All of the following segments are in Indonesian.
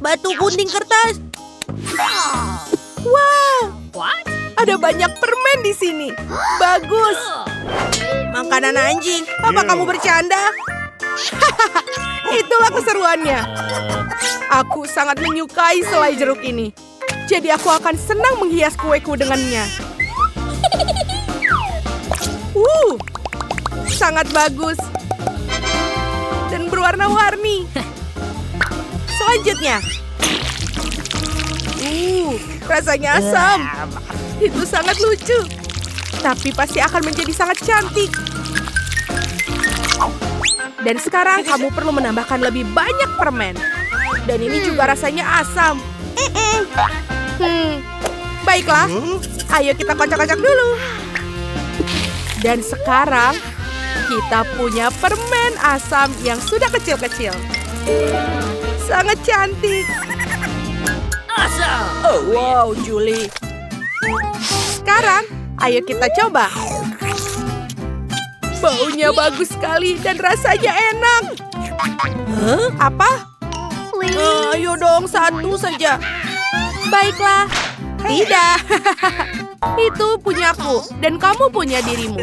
Batu gunting kertas. Wow, ada banyak permen di sini. Bagus. Makanan anjing, apa kamu bercanda? Itulah keseruannya. Aku sangat menyukai selai jeruk ini. Jadi aku akan senang menghias kueku dengannya. Sangat bagus. Dan berwarna-warni. Selanjutnya. Rasanya asam. Itu sangat lucu. Tapi pasti akan menjadi sangat cantik. Dan sekarang kamu perlu menambahkan lebih banyak permen. Dan ini juga rasanya asam. Baiklah. Ayo kita kocok-kocok dulu. Dan sekarang kita punya permen asam yang sudah kecil-kecil. Sangat cantik. Wow, Julie. Sekarang, ayo kita coba. Baunya bagus sekali dan rasanya enak. Apa? Ayo dong, satu saja. Baiklah. Tidak. Itu punyaku dan kamu punya dirimu.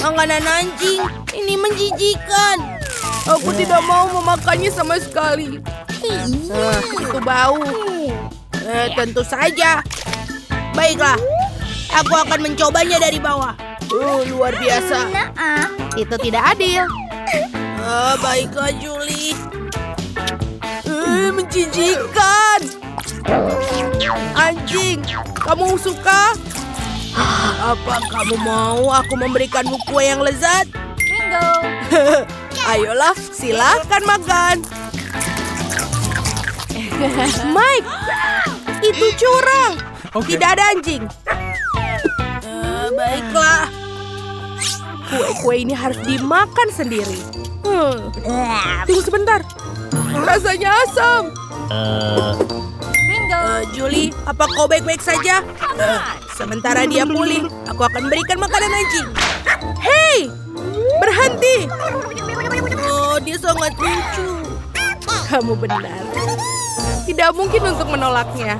Makanan anjing, ini menjijikan. Aku tidak mau memakannya sama sekali. Itu bau. Tentu saja. Baiklah, aku akan mencobanya dari bawah. Luar biasa. Itu tidak adil. Baiklah, Julie. Menjijikan. Anjing, kamu suka? Apa kamu mau aku memberikanmu kue yang lezat? Bingo. Ayolah, silakan makan. Mike, itu curang. Tidak ada anjing. Baiklah. Kue-kue ini harus dimakan sendiri. Tunggu sebentar. Rasanya asam. Julie, apa kau baik-baik saja? Sementara dia pulih, aku akan berikan makanan anjing. Hei, berhenti. Dia sangat lucu. Kamu benar. Tidak mungkin untuk menolaknya.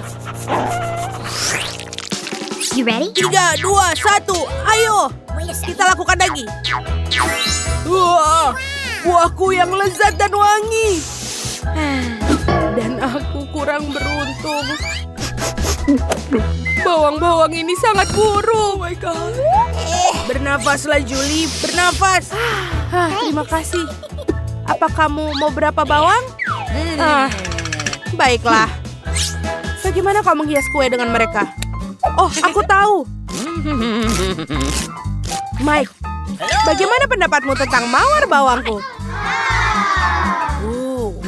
You ready? 3, 2, 1, ayo. Kita lakukan lagi. Wah, buahku yang lezat dan wangi. Dan aku kurang beruntung. Bawang-bawang ini sangat buruk. Oh my God. Bernafaslah, Julie. Bernafas. Terima kasih. Apa kamu mau berapa bawang? Baiklah. Bagaimana kamu menghias kue dengan mereka? Oh, aku tahu. Mike, bagaimana pendapatmu tentang mawar bawangku?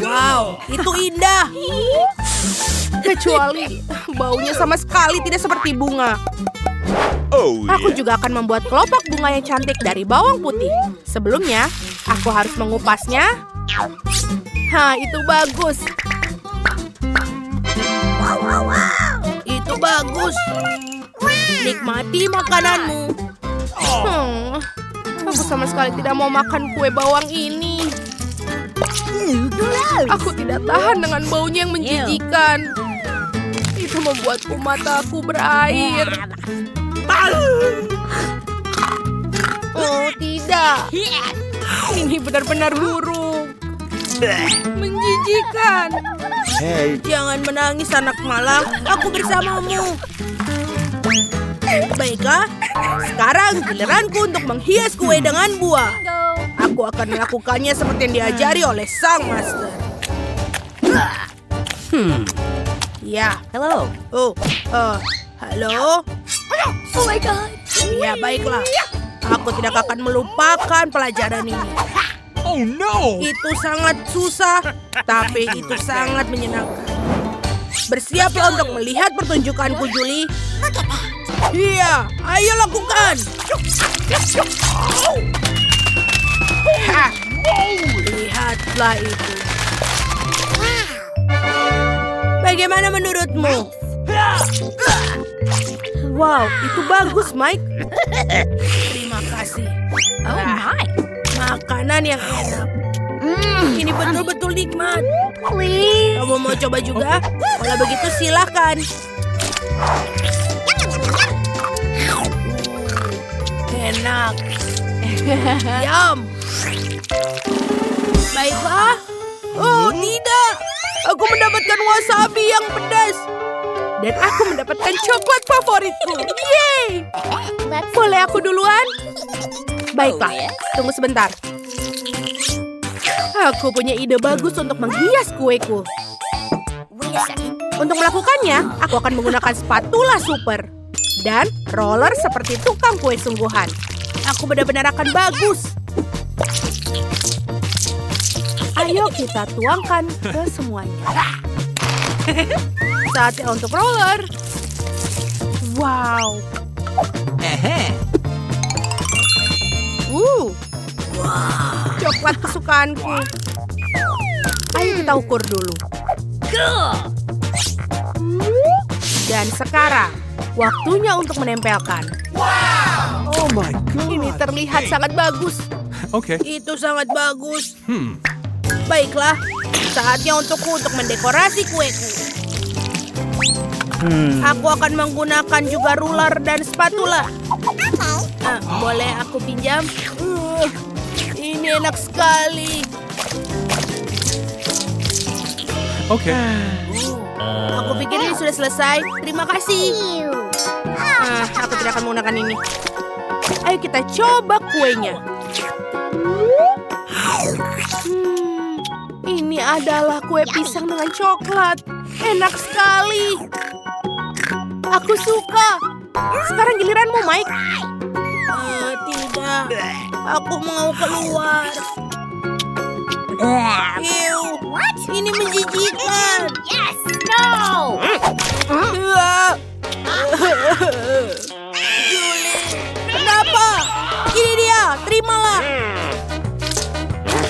Wow, itu indah. Kecuali baunya sama sekali tidak seperti bunga. Aku juga akan membuat kelopak bunga yang cantik dari bawang putih. Sebelumnya, aku harus mengupasnya. Itu bagus. Itu bagus. Nikmati makananmu. Aku sama sekali tidak mau makan kue bawang ini. Aku tidak tahan dengan baunya yang menjijikan. Itu membuatku mataku berair. Oh tidak. Ini benar-benar buruk. Menjijikan. Jangan menangis anak malang. Aku bersamamu. Baiklah. Sekarang giliranku untuk menghias kue dengan buah. Aku akan melakukannya seperti yang diajari oleh sang master. Ya. Hello. Halo. Oh my God. Ya, baiklah. Aku tidak akan melupakan pelajaran ini. Oh no. Itu sangat susah, tapi itu sangat menyenangkan. Bersiaplah untuk melihat pertunjukanku, Julie. Iya, ayo lakukan. Lihatlah itu. Bagaimana menurutmu? Wow, itu bagus, Mike. Terima kasih. Oh my. Makanan yang enak. Ini benar betul-betul nikmat. Please. Kamu mau coba juga? Kalau begitu silakan. Enak. Yum. Baiklah. Oh, tidak. Aku mendapatkan wasabi yang pedas. Dan aku mendapatkan coklat favoritku. Yeay! Boleh aku duluan? Baiklah, tunggu sebentar. Aku punya ide bagus untuk menghias kueku. Untuk melakukannya, aku akan menggunakan spatula super. Dan roller seperti tukang kue sungguhan. Aku benar-benar akan bagus. Ayo kita tuangkan ke semuanya. Saatnya untuk roller. Wow. Coklat kesukaanku. Ayo kita ukur dulu. Dan sekarang, waktunya untuk menempelkan. Oh my god. Ini terlihat sangat bagus. Okay. Itu sangat bagus. Baiklah, saatnya untukku untuk mendekorasi kueku. Aku akan menggunakan juga ruler dan spatula. Boleh aku pinjam? Ini enak sekali. Okay. Aku pikir ini sudah selesai. Terima kasih. Aku tidak akan menggunakan ini. Ayo kita coba kuenya. Ini adalah kue pisang dengan coklat. Enak sekali. Aku suka. Sekarang giliranmu, Mike. Tidak. Aku mau keluar. Ew. Ini menjijikan. Yes. No. Julie, kenapa? Ini dia, terimalah.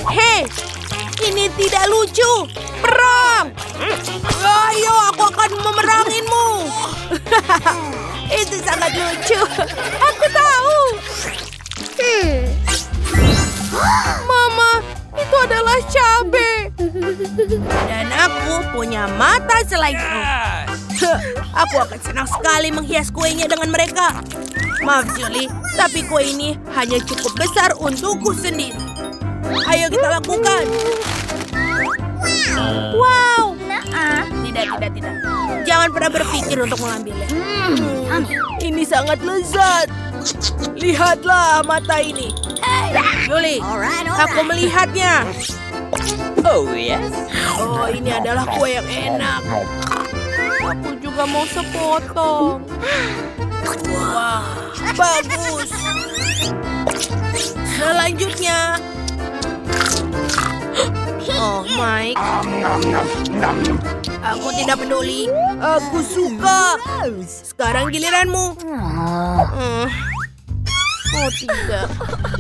Hei, ini tidak lucu. Perang. Ayo, aku akan memeranginmu. Itu sangat lucu. Aku tahu. Mama, itu adalah cabai. Dan aku punya mata selain itu. Aku akan senang sekali menghias kuenya dengan mereka. Maaf, Julie, tapi kue ini hanya cukup besar untukku sendiri. Ayo kita lakukan. Wow. Tidak. Jangan pernah berpikir untuk mengambilnya. Ini sangat lezat. Lihatlah mata ini. Julie, aku melihatnya. Oh, yes. Oh, ini adalah kue yang enak. Aku juga mau sepotong. Wah, bagus. Selanjutnya. Oh, Mike. Aku tidak peduli. Aku suka. Sekarang giliranmu. Oh, tidak.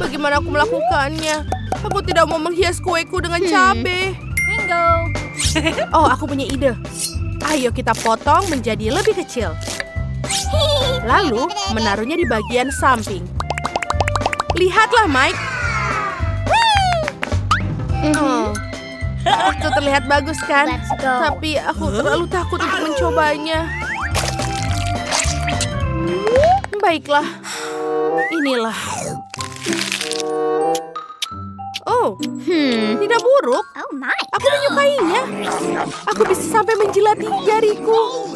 Bagaimana aku melakukannya? Aku tidak mau menghias kueku dengan cabai. Bingo. Oh, aku punya ide. Ayo kita potong menjadi lebih kecil. Lalu menaruhnya di bagian samping. Lihatlah, Mike. Oh, itu terlihat bagus kan? Let's go. Tapi aku terlalu takut untuk mencobanya. Baiklah, inilah. Oh, tidak buruk. Oh my. Aku menyukainya. Aku bisa sampai menjilati jariku.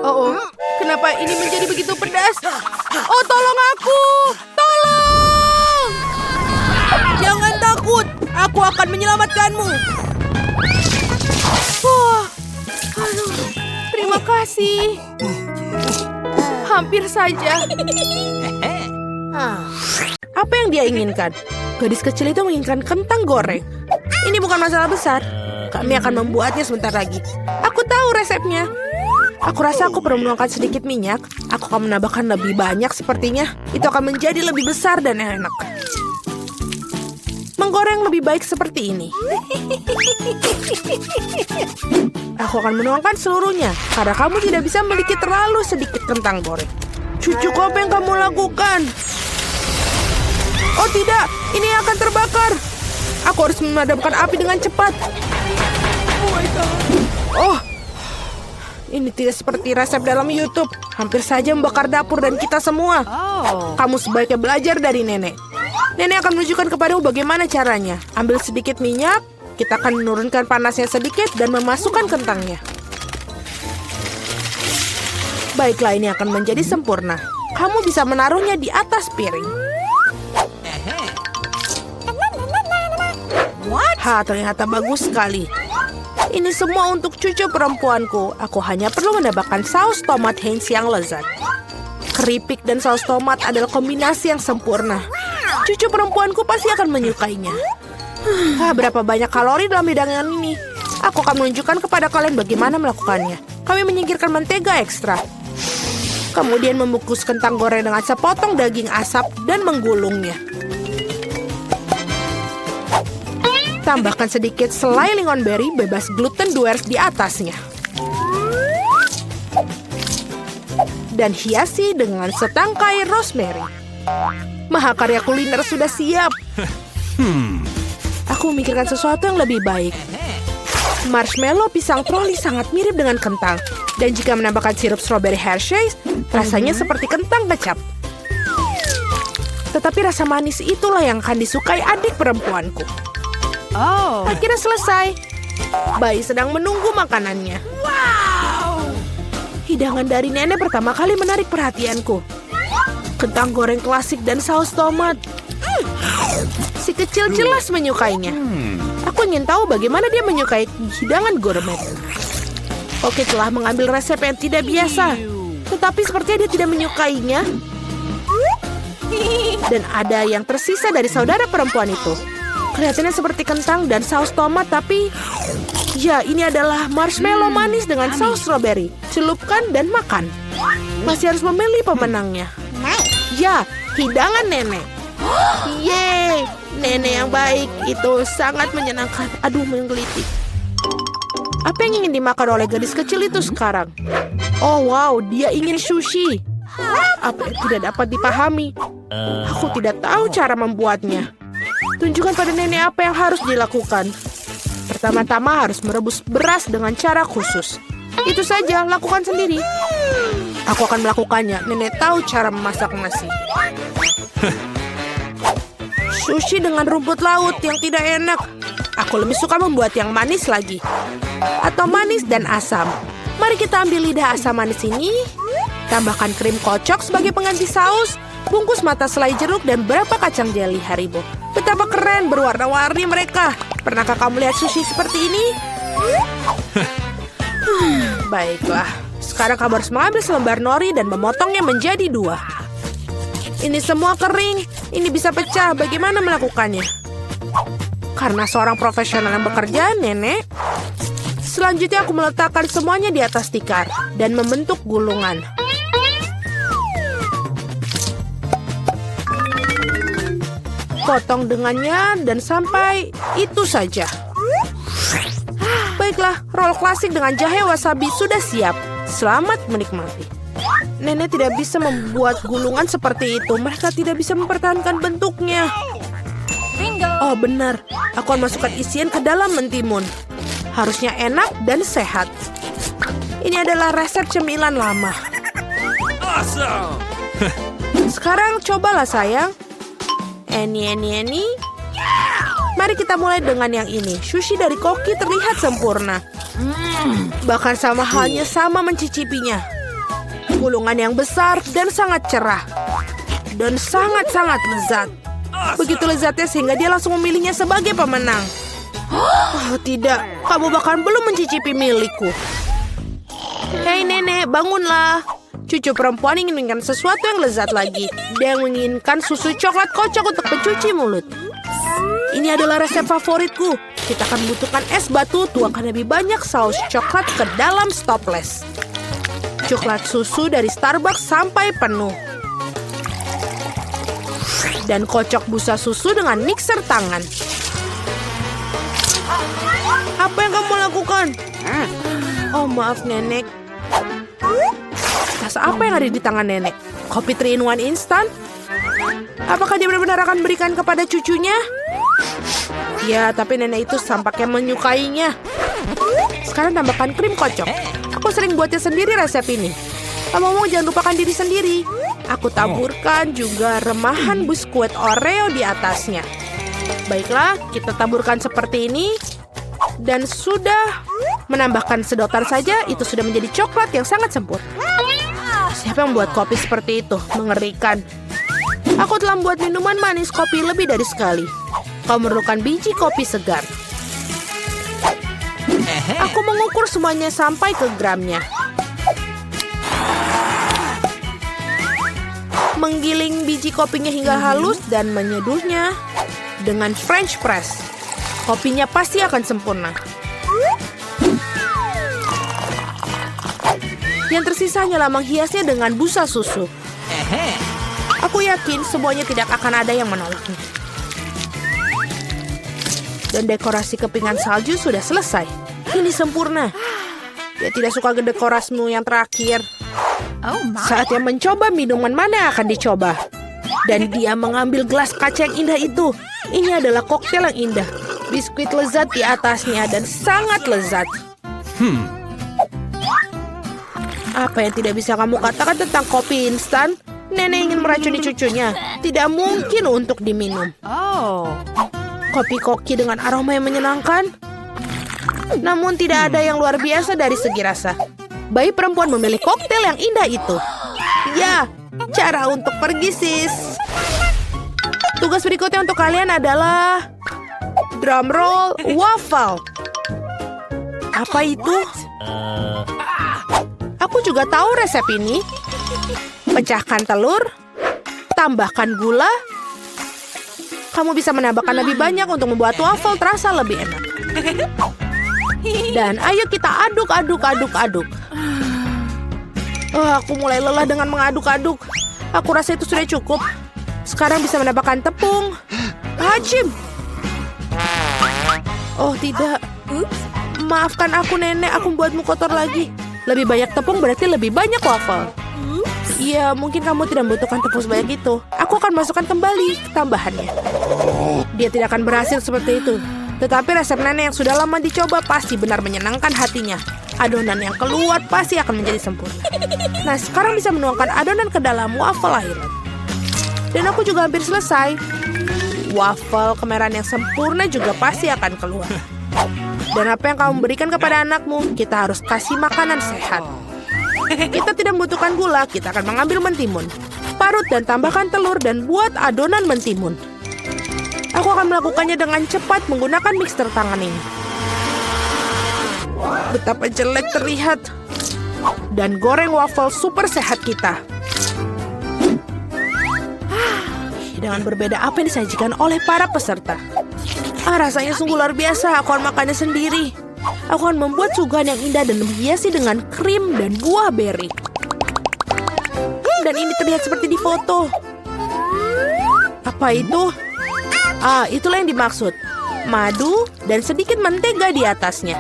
Oh, kenapa ini menjadi begitu pedas? Oh, tolong aku! Tolong! Jangan takut, aku akan menyelamatkanmu. Wah, aduh, terima kasih. Hampir saja. Apa yang dia inginkan? Gadis kecil itu menginginkan kentang goreng. Ini bukan masalah besar. Kami akan membuatnya sebentar lagi. Aku tahu resepnya. Aku rasa aku perlu menuangkan sedikit minyak. Aku akan menambahkan lebih banyak sepertinya. Itu akan menjadi lebih besar dan enak. Menggoreng lebih baik seperti ini. Aku akan menuangkan seluruhnya. Karena kamu tidak bisa memiliki terlalu sedikit kentang goreng. Cucuku, apa yang kamu lakukan? Oh tidak, ini akan terbakar. Aku harus memadamkan api dengan cepat. Oh, ini tidak seperti resep dalam YouTube. Hampir saja membakar dapur dan kita semua. Kamu sebaiknya belajar dari nenek. Nenek akan menunjukkan kepadamu bagaimana caranya. Ambil sedikit minyak, kita akan menurunkan panasnya sedikit dan memasukkan kentangnya. Baiklah, ini akan menjadi sempurna. Kamu bisa menaruhnya di atas piring. Ternyata bagus sekali. Ini semua untuk cucu perempuanku. Aku hanya perlu menambahkan saus tomat Heinz yang lezat. Keripik dan saus tomat adalah kombinasi yang sempurna. Cucu perempuanku pasti akan menyukainya. Berapa banyak kalori dalam hidangan ini? Aku akan menunjukkan kepada kalian bagaimana melakukannya. Kami menyingkirkan mentega ekstra. Kemudian membungkus kentang goreng dengan sepotong daging asap dan menggulungnya. Tambahkan sedikit selai lingonberry bebas gluten Duers di atasnya. Dan hiasi dengan setangkai rosemary. Mahakarya kuliner sudah siap. Aku memikirkan sesuatu yang lebih baik. Marshmallow pisang troli sangat mirip dengan kentang. Dan jika menambahkan sirup strawberry Hershey's, rasanya seperti kentang kecap. Tetapi rasa manis itulah yang akan disukai adik perempuanku. Akhirnya selesai. Bayi sedang menunggu makanannya. Hidangan dari nenek pertama kali menarik perhatianku. Kentang goreng klasik dan saus tomat. Si kecil jelas menyukainya. Aku ingin tahu bagaimana dia menyukai hidangan gourmet. Oke, telah mengambil resep yang tidak biasa. Tetapi sepertinya dia tidak menyukainya. Dan ada yang tersisa dari saudara perempuan itu. Kelihatannya seperti kentang dan saus tomat, tapi... Ya, ini adalah marshmallow manis dengan saus strawberry. Celupkan dan makan. Masih harus memilih pemenangnya. Ya, hidangan nenek. Yeay, nenek yang baik. Itu sangat menyenangkan. Aduh, menggelitik. Apa yang ingin dimakan oleh gadis kecil itu sekarang? Oh, wow, dia ingin sushi. Apa yang tidak dapat dipahami? Aku tidak tahu cara membuatnya. Tunjukkan pada nenek apa yang harus dilakukan. Pertama-tama harus merebus beras dengan cara khusus. Itu saja, lakukan sendiri. Aku akan melakukannya. Nenek tahu cara memasak nasi. Sushi dengan rumput laut yang tidak enak. Aku lebih suka membuat yang manis lagi. Atau manis dan asam. Mari kita ambil lidah asam manis ini. Tambahkan krim kocok sebagai pengganti saus. Bungkus mata selai jeruk dan berapa kacang jeli Haribo. Betapa keren berwarna-warni mereka. Pernahkah kamu lihat sushi seperti ini? Baiklah. Sekarang kamu harus mengambil selembar nori dan memotongnya menjadi 2. Ini semua kering. Ini bisa pecah. Bagaimana melakukannya? Karena seorang profesional yang bekerja, nenek. Selanjutnya aku meletakkan semuanya di atas tikar dan membentuk gulungan. Potong dengannya dan sampai itu saja. Baiklah, roll klasik dengan jahe wasabi sudah siap. Selamat menikmati. Nenek tidak bisa membuat gulungan seperti itu. Mereka tidak bisa mempertahankan bentuknya. Oh benar, aku akan masukkan isian ke dalam mentimun. Harusnya enak dan sehat. Ini adalah resep cemilan lama. Awesome! Sekarang cobalah sayang. Ini. Mari kita mulai dengan yang ini. Sushi dari Koki terlihat sempurna. Bahkan sama halnya sama mencicipinya. Gulungan yang besar dan sangat cerah. Dan sangat-sangat lezat. Begitu lezatnya sehingga dia langsung memilihnya sebagai pemenang. Oh tidak, kamu bahkan belum mencicipi milikku. Hei nenek, bangunlah. Cucu perempuan ingin menginginkan sesuatu yang lezat lagi. Dia menginginkan susu coklat kocok untuk pencuci mulut. Ini adalah resep favoritku. Kita akan membutuhkan es batu, tuangkan lebih banyak saus coklat ke dalam stopless. Coklat susu dari Starbucks sampai penuh. Dan kocok busa susu dengan mixer tangan. Apa yang kamu lakukan? Oh maaf nenek. Tas apa yang ada di tangan nenek? Kopi 3-in-1 instan? Apakah dia benar-benar akan berikan kepada cucunya? Ya, tapi nenek itu tampaknya menyukainya. Sekarang tambahkan krim kocok. Aku sering buatnya sendiri resep ini. Ngomong-ngomong, jangan lupakan diri sendiri. Aku taburkan juga remahan biskuit Oreo di atasnya. Baiklah, kita taburkan seperti ini. Dan sudah menambahkan sedotan saja, itu sudah menjadi coklat yang sangat sempurna. Siapa yang membuat kopi seperti itu? Mengerikan. Aku telah membuat minuman manis kopi lebih dari sekali. Kau memerlukan biji kopi segar. Aku mengukur semuanya sampai ke gramnya. Menggiling biji kopinya hingga halus dan menyeduhnya dengan French press. Kopinya pasti akan sempurna. Yang tersisa hanyalah menghiasnya dengan busa susu. Aku yakin semuanya tidak akan ada yang menolaknya. Dan dekorasi kepingan salju sudah selesai. Ini sempurna. Dia tidak suka dekorasimu yang terakhir. Oh my. Saatnya mencoba minuman mana yang akan dicoba. Dan dia mengambil gelas kaca yang indah itu. Ini adalah koktail yang indah. Biskuit lezat di atasnya dan sangat lezat. Apa yang tidak bisa kamu katakan tentang kopi instan? Nenek ingin meracuni cucunya. Tidak mungkin untuk diminum. Oh. Kopi koki dengan aroma yang menyenangkan. Namun tidak ada yang luar biasa dari segi rasa. Bayi perempuan memilih koktail yang indah itu. Ya, cara untuk pergi, sis. Tugas berikutnya untuk kalian adalah drum roll waffle. Apa itu? Aku juga tahu resep ini. Pecahkan telur, tambahkan gula. Kamu bisa menambahkan lebih banyak untuk membuat waffle terasa lebih enak. Dan ayo kita aduk. Aku mulai lelah dengan mengaduk-aduk. Aku rasa itu sudah cukup. Sekarang bisa menambahkan tepung. Hajim. Oh tidak. Maafkan aku nenek, aku membuatmu kotor lagi. Lebih banyak tepung berarti lebih banyak waffle. Iya, mungkin kamu tidak membutuhkan tepung sebanyak itu. Aku akan masukkan kembali tambahannya. Dia tidak akan berhasil seperti itu. Tetapi resep nenek yang sudah lama dicoba pasti benar menyenangkan hatinya. Adonan yang keluar pasti akan menjadi sempurna. Nah, sekarang bisa menuangkan adonan ke dalam waffle akhiran. Dan aku juga hampir selesai. Waffle kemerahan yang sempurna juga pasti akan keluar. Dan apa yang kamu berikan kepada anakmu, kita harus kasih makanan sehat. Kita tidak membutuhkan gula, kita akan mengambil mentimun. Parut dan tambahkan telur dan buat adonan mentimun. Aku akan melakukannya dengan cepat menggunakan mixer tangan ini. Betapa jelek terlihat. Dan goreng waffle super sehat kita. Dengan berbeda apa yang disajikan oleh para peserta. Rasanya sungguh luar biasa. Aku akan makannya sendiri. Aku akan membuat suguhan yang indah dan menghiasi dengan krim dan buah beri. Dan ini terlihat seperti di foto. Apa itu? Itulah yang dimaksud. Madu dan sedikit mentega di atasnya.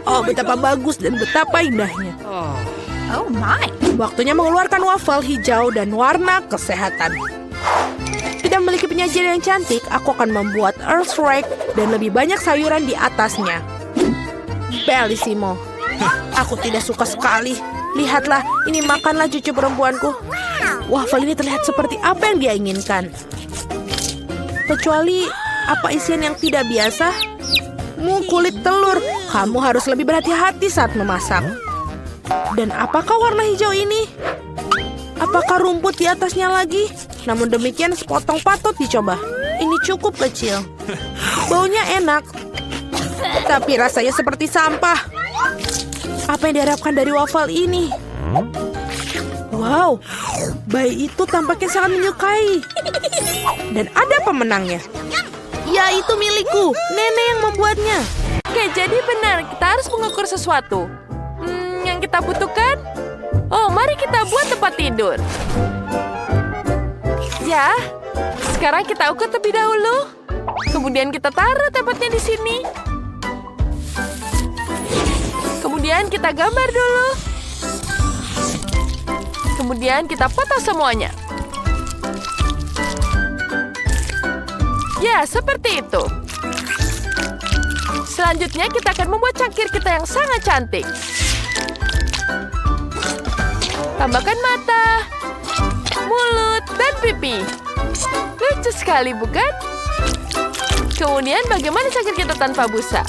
Oh, betapa bagus dan betapa indahnya. Oh my. Waktunya mengeluarkan waffle hijau dan warna kesehatan. Tidak memiliki penyajian yang cantik, aku akan membuat earthquake dan lebih banyak sayuran di atasnya. Bellissimo. Aku tidak suka sekali. Lihatlah, ini makanlah cucu perempuanku. Waffle ini terlihat seperti apa yang dia inginkan. Kecuali apa isian yang tidak biasa? Kulit telur. Kamu harus lebih berhati-hati saat memasak. Dan apakah warna hijau ini? Apakah rumput di atasnya lagi? Namun demikian sepotong patut dicoba. Ini cukup kecil. Baunya enak. Tapi rasanya seperti sampah. Apa yang diharapkan dari waffle ini? Wow, bayi itu tampaknya sangat menyukai. Dan ada pemenangnya. Ya, itu milikku. Nenek yang membuatnya. Oke, jadi benar. Kita harus mengukur sesuatu. Yang kita butuhkan? Oh, mari kita buat tempat tidur. Ya, sekarang kita ukur terlebih dahulu. Kemudian kita taruh tempatnya di sini. Kemudian kita gambar dulu. Kemudian kita foto semuanya. Ya, seperti itu. Selanjutnya kita akan membuat cangkir kita yang sangat cantik. Tambahkan mata, mulut, dan pipi. Lucu sekali, bukan? Kemudian bagaimana cangkir kita tanpa busa?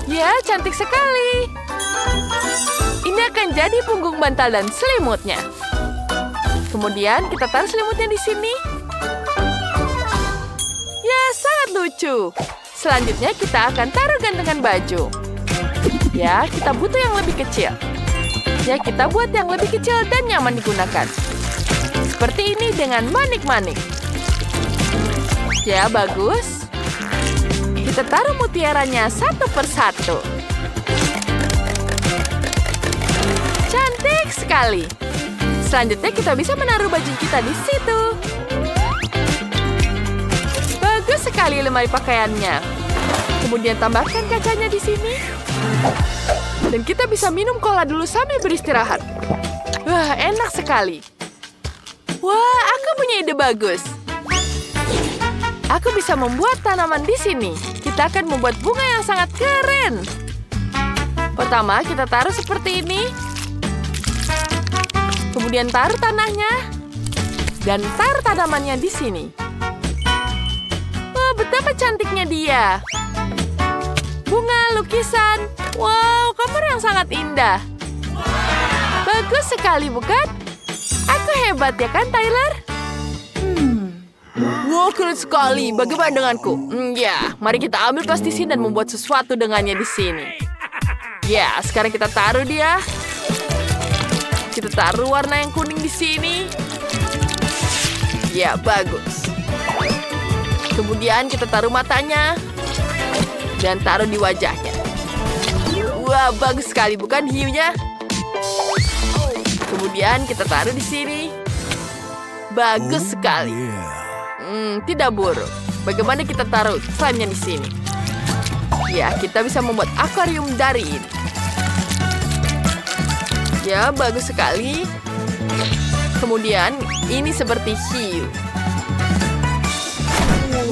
Ya, cantik sekali. Ini akan jadi punggung bantal dan selimutnya. Kemudian kita taruh selimutnya di sini. Ya, sangat lucu. Selanjutnya kita akan taruh gantungan baju. Ya, kita butuh yang lebih kecil. Ya, kita buat yang lebih kecil dan nyaman digunakan. Seperti ini dengan manik-manik. Ya, bagus. Kita taruh mutiaranya satu persatu. Cantik sekali. Selanjutnya kita bisa menaruh baju kita di situ. Bagus sekali lemari pakaiannya. Kemudian tambahkan kacanya di sini. Dan kita bisa minum cola dulu sambil beristirahat. Wah, enak sekali. Wah, aku punya ide bagus. Aku bisa membuat tanaman di sini. Kita akan membuat bunga yang sangat keren. Pertama, kita taruh seperti ini. Kemudian taruh tanahnya. Dan taruh tanamannya di sini. Wah, betapa cantiknya dia. Bunga, lukisan. Wow, kamar yang sangat indah. Bagus sekali, bukan? Aku hebat ya kan, Tyler? Wow, keren sekali. Bagaimana denganku? Ya, mari kita ambil plastisin dan membuat sesuatu dengannya di sini. Ya, sekarang kita taruh dia. Kita taruh warna yang kuning di sini. Ya, bagus. Kemudian kita taruh matanya. Dan taruh di wajahnya. Wah, bagus sekali, bukan hiunya? Kemudian kita taruh di sini. Bagus sekali. Tidak buruk. Bagaimana kita taruh slime-nya di sini? Ya, kita bisa membuat akuarium dari ini. Ya, bagus sekali. Kemudian, ini seperti hiu.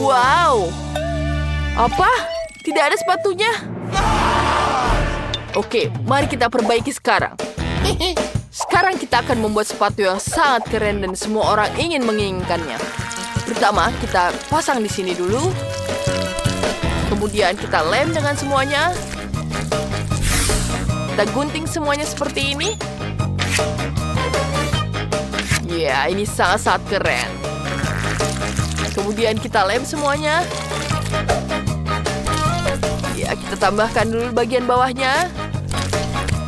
Wow. Apa? Tidak ada sepatunya? Oke, mari kita perbaiki sekarang. Sekarang kita akan membuat sepatu yang sangat keren dan semua orang ingin menginginkannya. Pertama, kita pasang di sini dulu. Kemudian kita lem dengan semuanya. Kita gunting semuanya seperti ini. Ya, ini sangat-sangat keren. Kemudian kita lem semuanya. Ya, kita tambahkan dulu bagian bawahnya.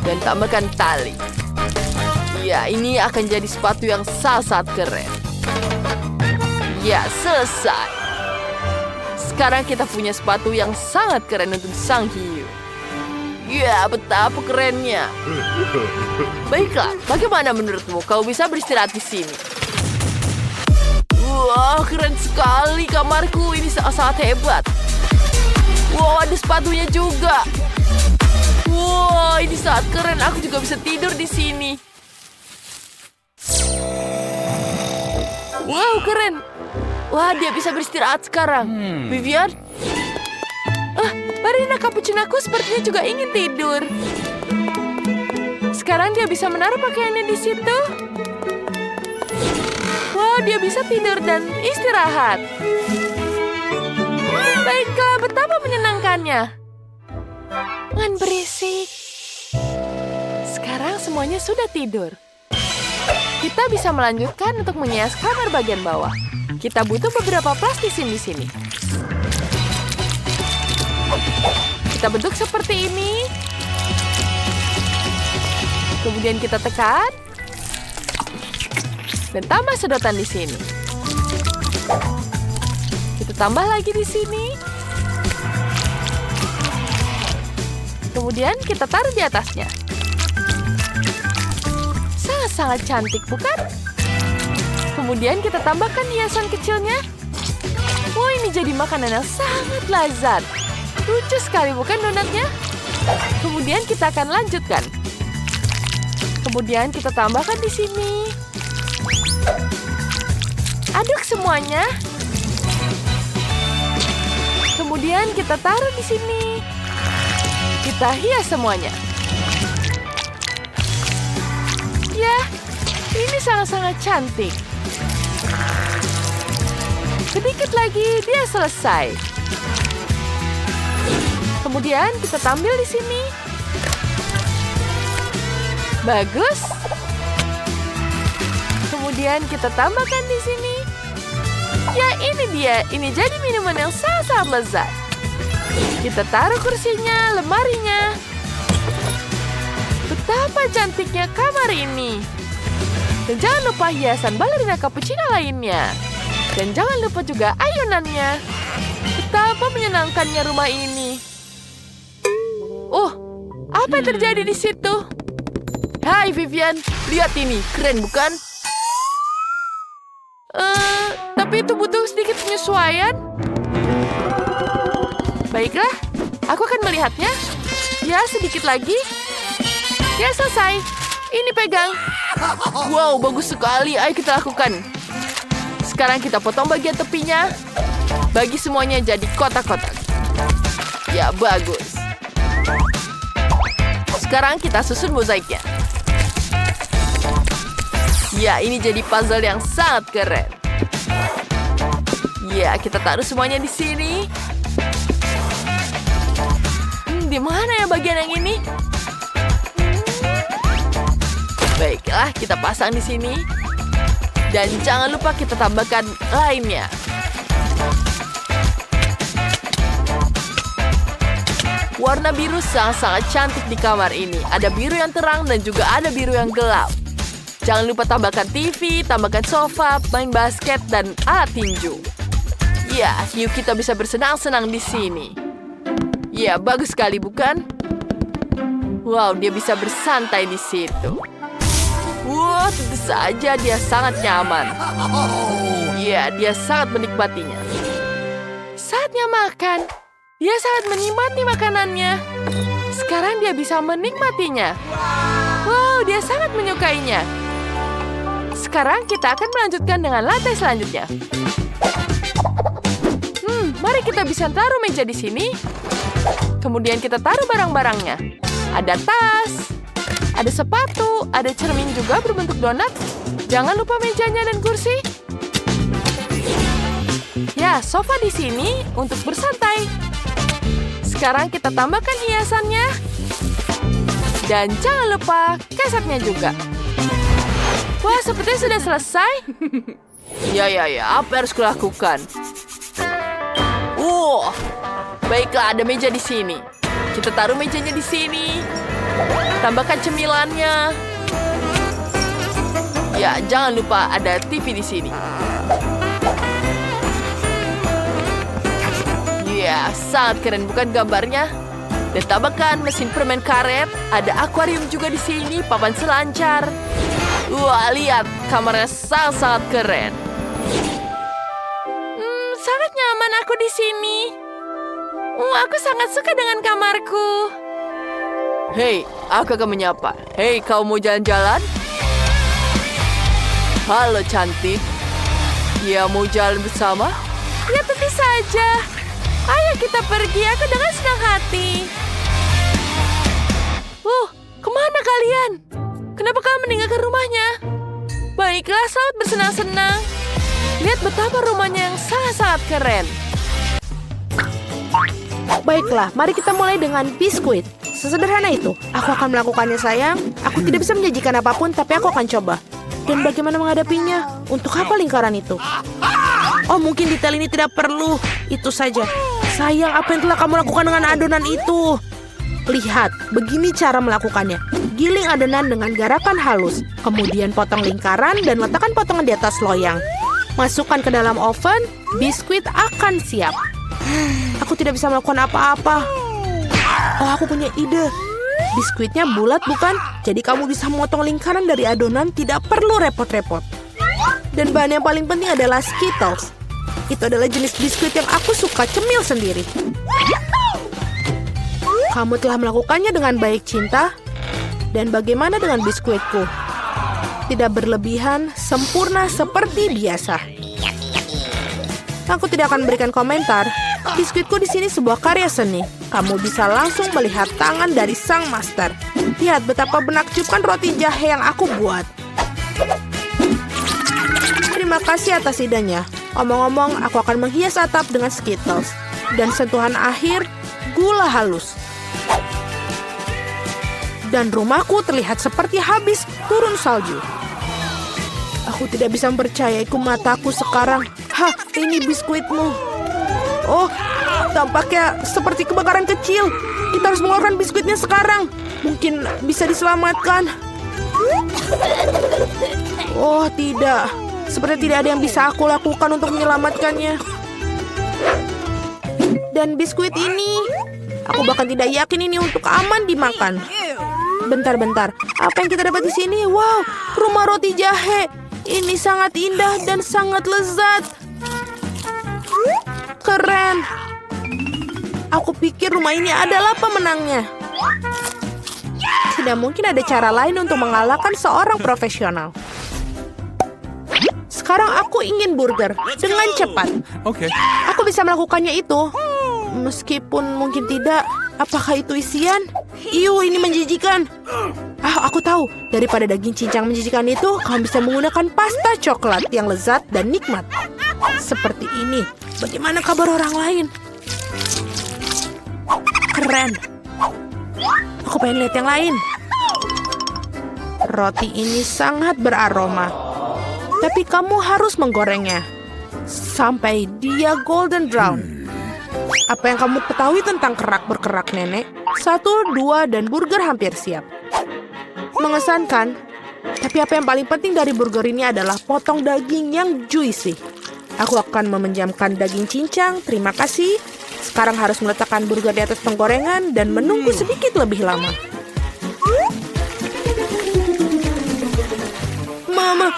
Dan tambahkan tali. Ya, ini akan jadi sepatu yang sangat-sangat keren. Ya, selesai. Sekarang kita punya sepatu yang sangat keren untuk sang hiu. Ya, betapa kerennya. Baiklah, bagaimana menurutmu? Kau bisa beristirahat di sini. Wah, keren sekali kamarku. Ini sangat hebat. Wow, ada sepatunya juga. Wow, ini sangat keren. Aku juga bisa tidur di sini. Wow, keren. Wah, dia bisa beristirahat sekarang. Vivian? Marina cappuccino sepertinya juga ingin tidur. Sekarang dia bisa menaruh pakaiannya di situ. Wow, dia bisa tidur dan istirahat. Baiklah, betapa menyenangkannya. Jangan berisik. Sekarang semuanya sudah tidur. Kita bisa melanjutkan untuk menghias kamar bagian bawah. Kita butuh beberapa plastisin di sini. Kita bentuk seperti ini. Kemudian kita tekan. Dan tambah sedotan di sini. Kita tambah lagi di sini. Kemudian kita taruh di atasnya. Sangat-sangat cantik, bukan? Kemudian kita tambahkan hiasan kecilnya. Oh, ini jadi makanan yang sangat lezat. Lucu sekali, bukan donatnya? Kemudian kita akan lanjutkan. Kemudian kita tambahkan di sini. Aduk semuanya. Kemudian kita taruh di sini. Kita hias semuanya. Ya, ini sangat-sangat cantik. Sedikit lagi dia selesai. Kemudian kita tampil di sini. Bagus. Kemudian kita tambahkan di sini. Ya, ini dia. Ini jadi minuman yang sangat lezat. Kita taruh kursinya, lemarinya. Betapa cantiknya kamar ini. Dan jangan lupa hiasan balerina cappuccino lainnya. Dan jangan lupa juga ayunannya. Betapa menyenangkannya rumah ini. Oh, apa yang terjadi di situ? Hai Vivian, lihat ini. Keren bukan? Tapi itu butuh sedikit penyesuaian. Baiklah, aku akan melihatnya. Ya, sedikit lagi. Ya, selesai. Ini pegang. Wow, bagus sekali. Ayo kita lakukan. Sekarang kita potong bagian tepinya. Bagi semuanya jadi kotak-kotak. Ya, bagus. Sekarang kita susun mozaiknya. Ya, ini jadi puzzle yang sangat keren. Ya, kita taruh semuanya di sini. Di mana ya bagian yang ini? Baiklah, kita pasang di sini. Dan jangan lupa kita tambahkan lainnya. Warna biru sangat-sangat cantik di kamar ini. Ada biru yang terang dan juga ada biru yang gelap. Jangan lupa tambahkan TV, tambahkan sofa, main basket, dan alat tinju. Ya, yuk kita bisa bersenang-senang di sini. Ya, bagus sekali bukan? Wow, dia bisa bersantai di situ. Wow, tentu saja dia sangat nyaman. Ya, dia sangat menikmatinya. Saatnya makan. Dia sangat menikmati makanannya. Sekarang dia bisa menikmatinya. Wow, dia sangat menyukainya. Sekarang kita akan melanjutkan dengan lantai selanjutnya. Mari kita bisa taruh meja di sini. Kemudian kita taruh barang-barangnya. Ada tas, ada sepatu, ada cermin juga berbentuk donat. Jangan lupa mejanya dan kursi. Ya, sofa di sini untuk bersantai. Sekarang kita tambahkan hiasannya. Dan jangan lupa kasetnya juga. Wah, sepertinya sudah selesai. Ya, apa yang harus kulakukan? Baiklah, ada meja di sini. Kita taruh mejanya di sini. Tambahkan cemilannya. Ya, jangan lupa ada TV di sini. Ya, sangat keren bukan gambarnya? Dan tambahkan mesin permen karet. Ada akuarium juga di sini, papan selancar. Wah, lihat, kamarnya sangat keren. Sangat nyaman aku di sini. Aku sangat suka dengan kamarku. Hei, aku akan menyapa. Hei, kau mau jalan-jalan? Halo, cantik. Ya, mau jalan bersama? Ya, tentu saja. Ayo kita pergi, aku dengan senang hati. Kemana kalian? Kenapa kalian meninggalkan rumahnya? Baiklah, selamat bersenang-senang. Lihat betapa rumahnya yang sangat-sangat keren. Baiklah, mari kita mulai dengan biskuit. Sesederhana itu. Aku akan melakukannya, sayang. Aku tidak bisa menjanjikan apapun, tapi aku akan coba. Dan bagaimana menghadapinya? Untuk apa lingkaran itu? Oh, mungkin detail ini tidak perlu. Itu saja. Sayang, apa yang telah kamu lakukan dengan adonan itu? Lihat, begini cara melakukannya. Giling adonan dengan garakan halus. Kemudian potong lingkaran dan letakkan potongan di atas loyang. Masukkan ke dalam oven, biskuit akan siap. Aku tidak bisa melakukan apa-apa. Oh, aku punya ide. Biskuitnya bulat bukan? Jadi kamu bisa memotong lingkaran dari adonan, tidak perlu repot-repot. Dan bahan yang paling penting adalah Skittles. Itu adalah jenis biskuit yang aku suka cemil sendiri. Kamu telah melakukannya dengan baik, Cinta. Dan bagaimana dengan biskuitku? Tidak berlebihan, sempurna seperti biasa. Aku tidak akan memberikan komentar. Biskuitku di sini sebuah karya seni. Kamu bisa langsung melihat tangan dari sang master. Lihat betapa menakjubkan roti jahe yang aku buat. Terima kasih atas idenya. Omong-omong, aku akan menghias atap dengan Skittles. Dan sentuhan akhir, gula halus. Dan rumahku terlihat seperti habis turun salju. Aku tidak bisa mempercayai mataku sekarang. Hah, ini biskuitmu. Oh, tampaknya seperti kebakaran kecil. Kita harus mengeluarkan biskuitnya sekarang. Mungkin bisa diselamatkan. Oh, tidak. Seperti tidak ada yang bisa aku lakukan untuk menyelamatkannya. Dan biskuit ini, aku bahkan tidak yakin ini untuk aman dimakan. Bentar-bentar, apa yang kita dapat di sini? Wow, rumah roti jahe. Ini sangat indah dan sangat lezat. Keren. Aku pikir rumah ini adalah pemenangnya. Tidak mungkin ada cara lain untuk mengalahkan seorang profesional. Sekarang aku ingin burger dengan cepat. Okay. Aku bisa melakukannya itu. Meskipun mungkin tidak. Apakah itu isian? Iu, ini menjijikan. Aku tahu. Daripada daging cincang menjijikan itu, kamu bisa menggunakan pasta coklat yang lezat dan nikmat. Seperti ini. Bagaimana kabar orang lain? Keren. Aku pengen lihat yang lain. Roti ini sangat beraroma. Tapi kamu harus menggorengnya sampai dia golden brown. Apa yang kamu ketahui tentang kerak berkerak, Nenek? 1, 2, dan burger hampir siap. Mengesankan. Tapi apa yang paling penting dari burger ini adalah potong daging yang juicy. Aku akan meminjamkan daging cincang, terima kasih. Sekarang harus meletakkan burger di atas penggorengan dan menunggu sedikit lebih lama. Mama,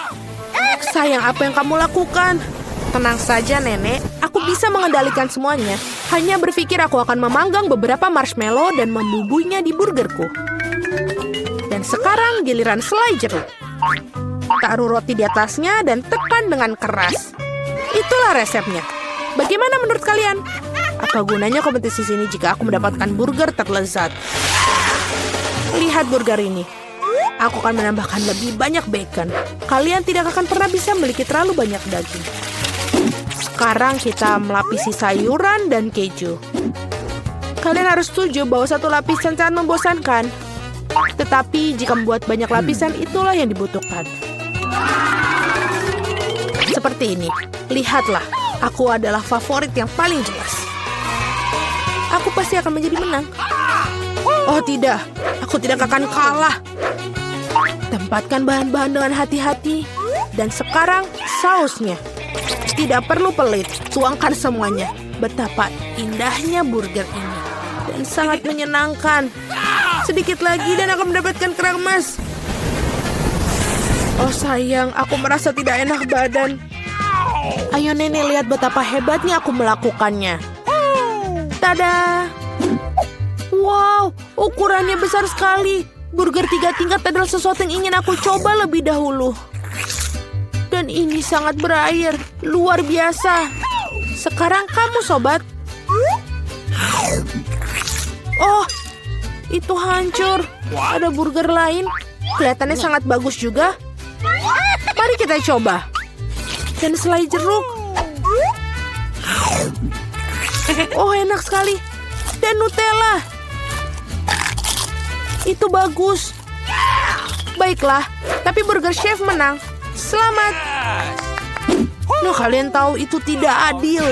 sayang, apa yang kamu lakukan? Tenang saja, Nenek. Aku bisa mengendalikan semuanya. Hanya berpikir aku akan memanggang beberapa marshmallow dan membubuinya di burgerku. Dan sekarang giliran selai jeruk. Taruh roti di atasnya dan tekan dengan keras. Itulah resepnya. Bagaimana menurut kalian? Apa gunanya kompetisi sini jika aku mendapatkan burger terlezat? Lihat burger ini. Aku akan menambahkan lebih banyak bacon. Kalian tidak akan pernah bisa memiliki terlalu banyak daging. Sekarang kita melapisi sayuran dan keju. Kalian harus setuju bahwa satu lapisan sangat membosankan. Tetapi jika membuat banyak lapisan, itulah yang dibutuhkan. Seperti ini. Lihatlah, aku adalah favorit yang paling jelas. Aku pasti akan menjadi menang. Oh tidak, aku tidak akan kalah. Tempatkan bahan-bahan dengan hati-hati. Dan sekarang sausnya. Tidak perlu pelit, tuangkan semuanya. Betapa indahnya burger ini. Dan sangat menyenangkan. Sedikit lagi dan akan mendapatkan kerang emas. Oh sayang, aku merasa tidak enak badan. Ayo Nenek, lihat betapa hebatnya aku melakukannya. Tada! Wow, ukurannya besar sekali. Burger 3 tingkat adalah sesuatu yang ingin aku coba lebih dahulu. Dan ini sangat berair, luar biasa. Sekarang kamu, sobat. Oh, itu hancur. Ada burger lain. Kelihatannya sangat bagus juga. Mari kita coba. Dan selai jeruk. Oh, enak sekali. Dan Nutella. Itu bagus. Baiklah, tapi burger chef menang. Selamat. No, kalian tahu itu tidak adil.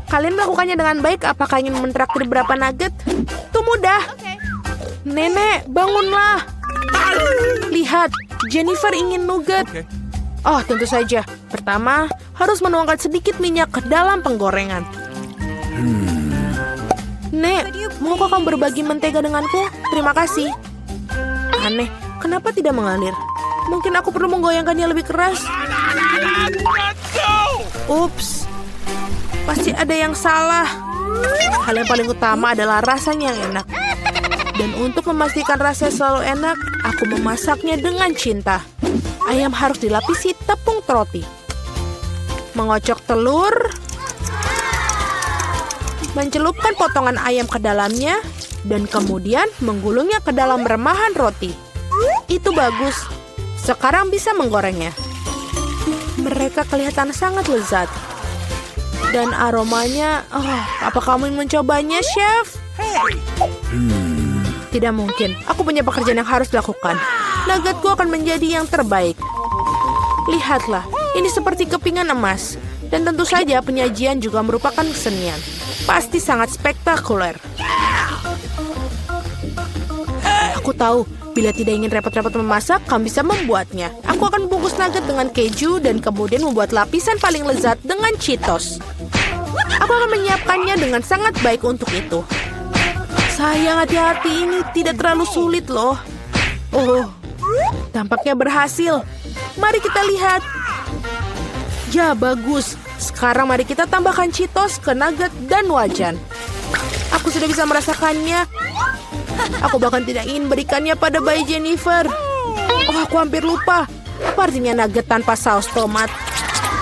Kalian melakukannya dengan baik. Apakah ingin mentraktir berapa nugget? Itu mudah. Nenek, bangunlah. Lihat, Jennifer ingin nugget. Oh, tentu saja. Pertama, harus menuangkan sedikit minyak ke dalam penggorengan. Nek, maukah kamu berbagi mentega denganku? Terima kasih. Aneh, kenapa tidak mengalir? Mungkin aku perlu menggoyangkannya lebih keras. Ups, pasti ada yang salah. Hal yang paling utama adalah rasanya yang enak. Dan untuk memastikan rasanya selalu enak, aku memasaknya dengan cinta. Ayam harus dilapisi tepung roti. mengocok telur, mencelupkan potongan ayam ke dalamnya, dan kemudian menggulungnya ke dalam remahan roti. Itu bagus. Sekarang bisa menggorengnya. Mereka kelihatan sangat lezat. Dan aromanya, apa kamu ingin mencobanya, Chef? Tidak mungkin. Aku punya pekerjaan yang harus dilakukan. Nuggetku akan menjadi yang terbaik. Lihatlah, ini seperti kepingan emas. Dan tentu saja penyajian juga merupakan kesenian. Pasti sangat spektakuler. Aku tahu, bila tidak ingin repot-repot memasak, kamu bisa membuatnya. Aku akan membungkus nugget dengan keju dan kemudian membuat lapisan paling lezat dengan Cheetos. Aku akan menyiapkannya dengan sangat baik untuk itu. Sayang, hati-hati, ini tidak terlalu sulit loh. Oh, tampaknya berhasil. Mari kita lihat. Ya, bagus. Sekarang mari kita tambahkan Cheetos ke nugget dan wajan. Aku sudah bisa merasakannya. Aku bahkan tidak ingin berikannya pada bayi Jennifer. Oh, aku hampir lupa. Apa artinya nugget tanpa saus tomat?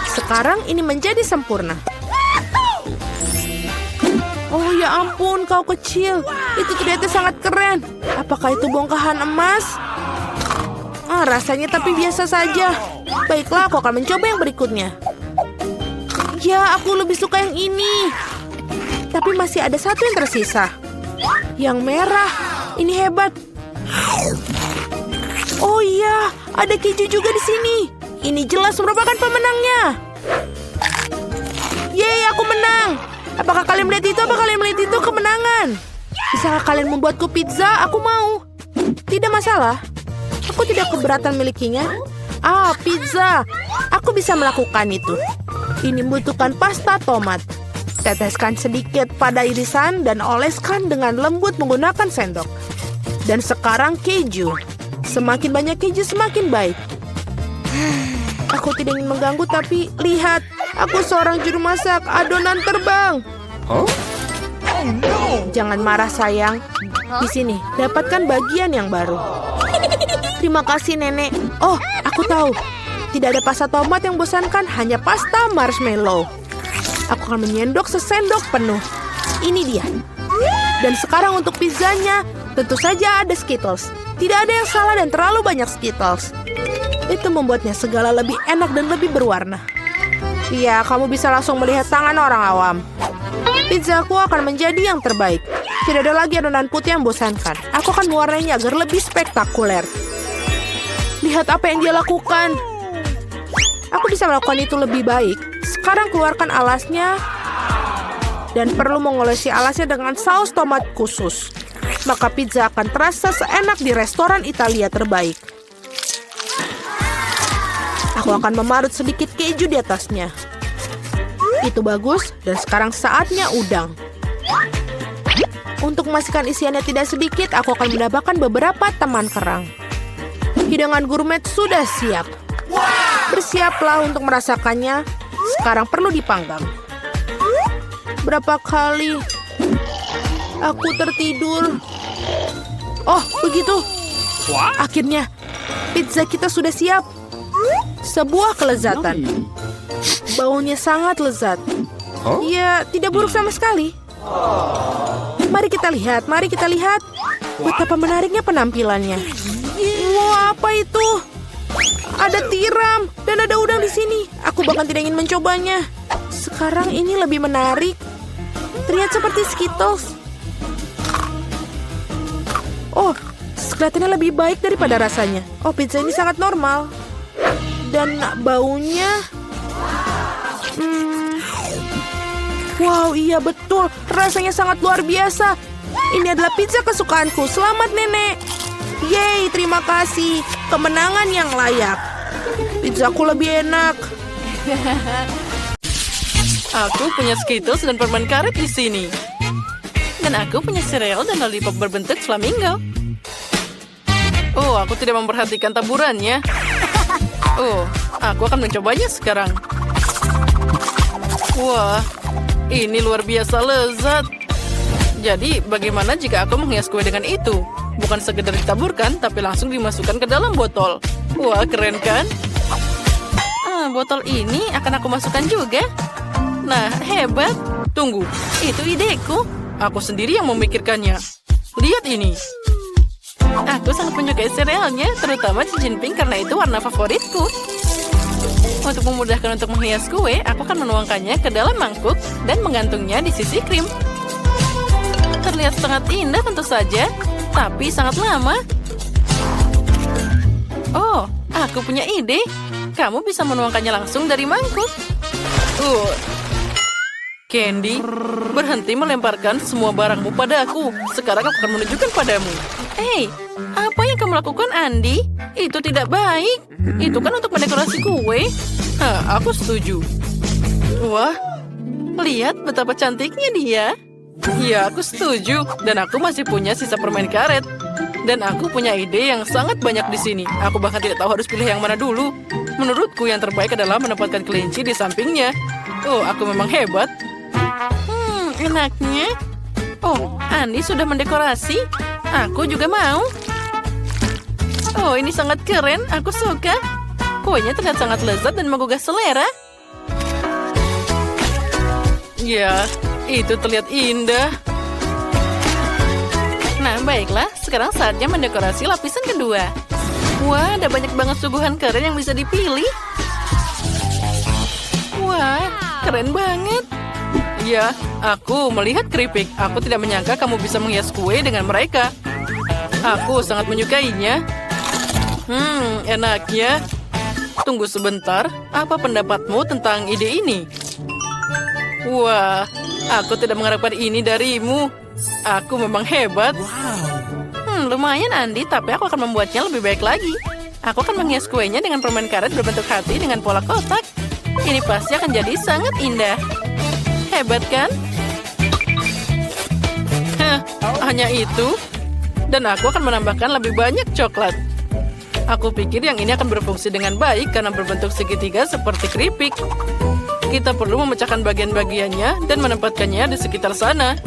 Sekarang ini menjadi sempurna. Oh ya ampun, kau kecil. Itu ternyata sangat keren. Apakah itu bongkahan emas? Rasanya tapi biasa saja. Baiklah, aku akan mencoba yang berikutnya. Ya, aku lebih suka yang ini. Tapi masih ada satu yang tersisa. Yang merah. Ini hebat. Oh iya, ada keju juga di sini. Ini jelas merupakan pemenangnya. Yeay, aku menang. Apakah kalian melihat itu? Apakah kalian melihat itu kemenangan? Bisakah kalian membuatku pizza? Aku mau. Tidak masalah. Aku tidak keberatan milikinya. Pizza. Aku bisa melakukan itu. Ini membutuhkan pasta tomat. Teteskan sedikit pada irisan dan oleskan dengan lembut menggunakan sendok. Dan sekarang keju. Semakin banyak keju semakin baik. Aku tidak ingin mengganggu tapi lihat. Aku seorang juru masak. Adonan terbang. Jangan marah sayang. Di sini, dapatkan bagian yang baru. Terima kasih nenek. Oh, aku tahu. Tidak ada pasta tomat yang bosankan, hanya pasta marshmallow. Aku akan menyendok sesendok penuh. Ini dia. Dan sekarang untuk pizzanya, tentu saja ada Skittles. Tidak ada yang salah dan terlalu banyak Skittles. Itu membuatnya segala lebih enak dan lebih berwarna. Iya, kamu bisa langsung melihat tangan orang awam. Pizzaku akan menjadi yang terbaik. Tidak ada lagi adonan putih yang bosankan. Aku akan mewarnainya agar lebih spektakuler. Lihat apa yang dia lakukan. Aku bisa melakukan itu lebih baik. Sekarang keluarkan alasnya. Dan perlu mengolesi alasnya dengan saus tomat khusus. Maka pizza akan terasa seenak di restoran Italia terbaik. Aku akan memarut sedikit keju di atasnya. Itu bagus, dan sekarang saatnya udang. Untuk memastikan isiannya tidak sedikit, aku akan menambahkan beberapa teman kerang. Hidangan gourmet sudah siap. Bersiaplah untuk merasakannya. Sekarang perlu dipanggang. Berapa kali aku tertidur? Oh, begitu. Akhirnya, pizza kita sudah siap. Sebuah kelezatan. Baunya sangat lezat. Ya, tidak buruk sama sekali. Mari kita lihat, mari kita lihat. Betapa menariknya penampilannya. Wah, apa itu? Ada tiram dan ada udang di sini. Aku bahkan tidak ingin mencobanya. Sekarang ini lebih menarik. Terlihat seperti Skittles. Oh, kelihatannya lebih baik daripada rasanya. Oh, pizza ini sangat normal. Dan baunya... Wow, iya betul. Rasanya sangat luar biasa. Ini adalah pizza kesukaanku. Selamat, Nenek. Yeay, terima kasih. Kemenangan yang layak. Pizzaku lebih enak. Aku punya Skittles dan permen karet di sini. Dan aku punya sereal dan lollipop berbentuk flamingo. Oh, aku tidak memperhatikan taburannya. Oh, aku akan mencobanya sekarang. Wah, ini luar biasa lezat. Jadi, bagaimana jika aku menghias kue dengan itu? Bukan sekedar ditaburkan, tapi langsung dimasukkan ke dalam botol. Wah, keren kan? Botol ini akan aku masukkan juga. Nah, hebat. Tunggu, itu ideku. Aku sendiri yang memikirkannya. Lihat ini. Aku sangat menyukai serealnya, terutama cincin pink karena itu warna favoritku. Untuk memudahkan untuk menghias kue, aku akan menuangkannya ke dalam mangkuk dan menggantungnya di sisi krim. Terlihat sangat indah tentu saja, tapi sangat lama. Oh, aku punya ide. Kamu bisa menuangkannya langsung dari mangkuk. Candy, berhenti melemparkan semua barangmu pada aku. Sekarang aku akan menunjukkan padamu. Hei, apa yang kamu lakukan, Andy? Itu tidak baik. Itu kan untuk mendekorasi kue. Aku setuju. Wah, lihat betapa cantiknya dia. Ya, aku setuju. Dan aku masih punya sisa permen karet. Dan aku punya ide yang sangat banyak di sini. Aku bahkan tidak tahu harus pilih yang mana dulu. Menurutku yang terbaik adalah menempatkan kelinci di sampingnya. Oh, aku memang hebat. Enaknya. Oh, Andy sudah mendekorasi. Aku juga mau. Oh, ini sangat keren. Aku suka. Kuenya terlihat sangat lezat dan menggugah selera. Ya, itu terlihat indah. Nah, baiklah. Sekarang saatnya mendekorasi lapisan kedua. Wah, ada banyak banget suguhan keren yang bisa dipilih. Wah, keren banget. Ya, aku melihat keripik. Aku tidak menyangka kamu bisa menghias kue dengan mereka. Aku sangat menyukainya. Enaknya. Tunggu sebentar, apa pendapatmu tentang ide ini? Wah, aku tidak mengharapkan ini darimu. Aku memang hebat. Lumayan, Andy, tapi aku akan membuatnya lebih baik lagi. Aku akan menghias kuenya dengan permen karet berbentuk hati dengan pola kotak. Ini pasti akan jadi sangat indah. Hebat, kan? Hanya itu? Dan aku akan menambahkan lebih banyak coklat. Aku pikir yang ini akan berfungsi dengan baik karena berbentuk segitiga seperti keripik. Kita perlu memecahkan bagian-bagiannya dan menempatkannya di sekitar sana.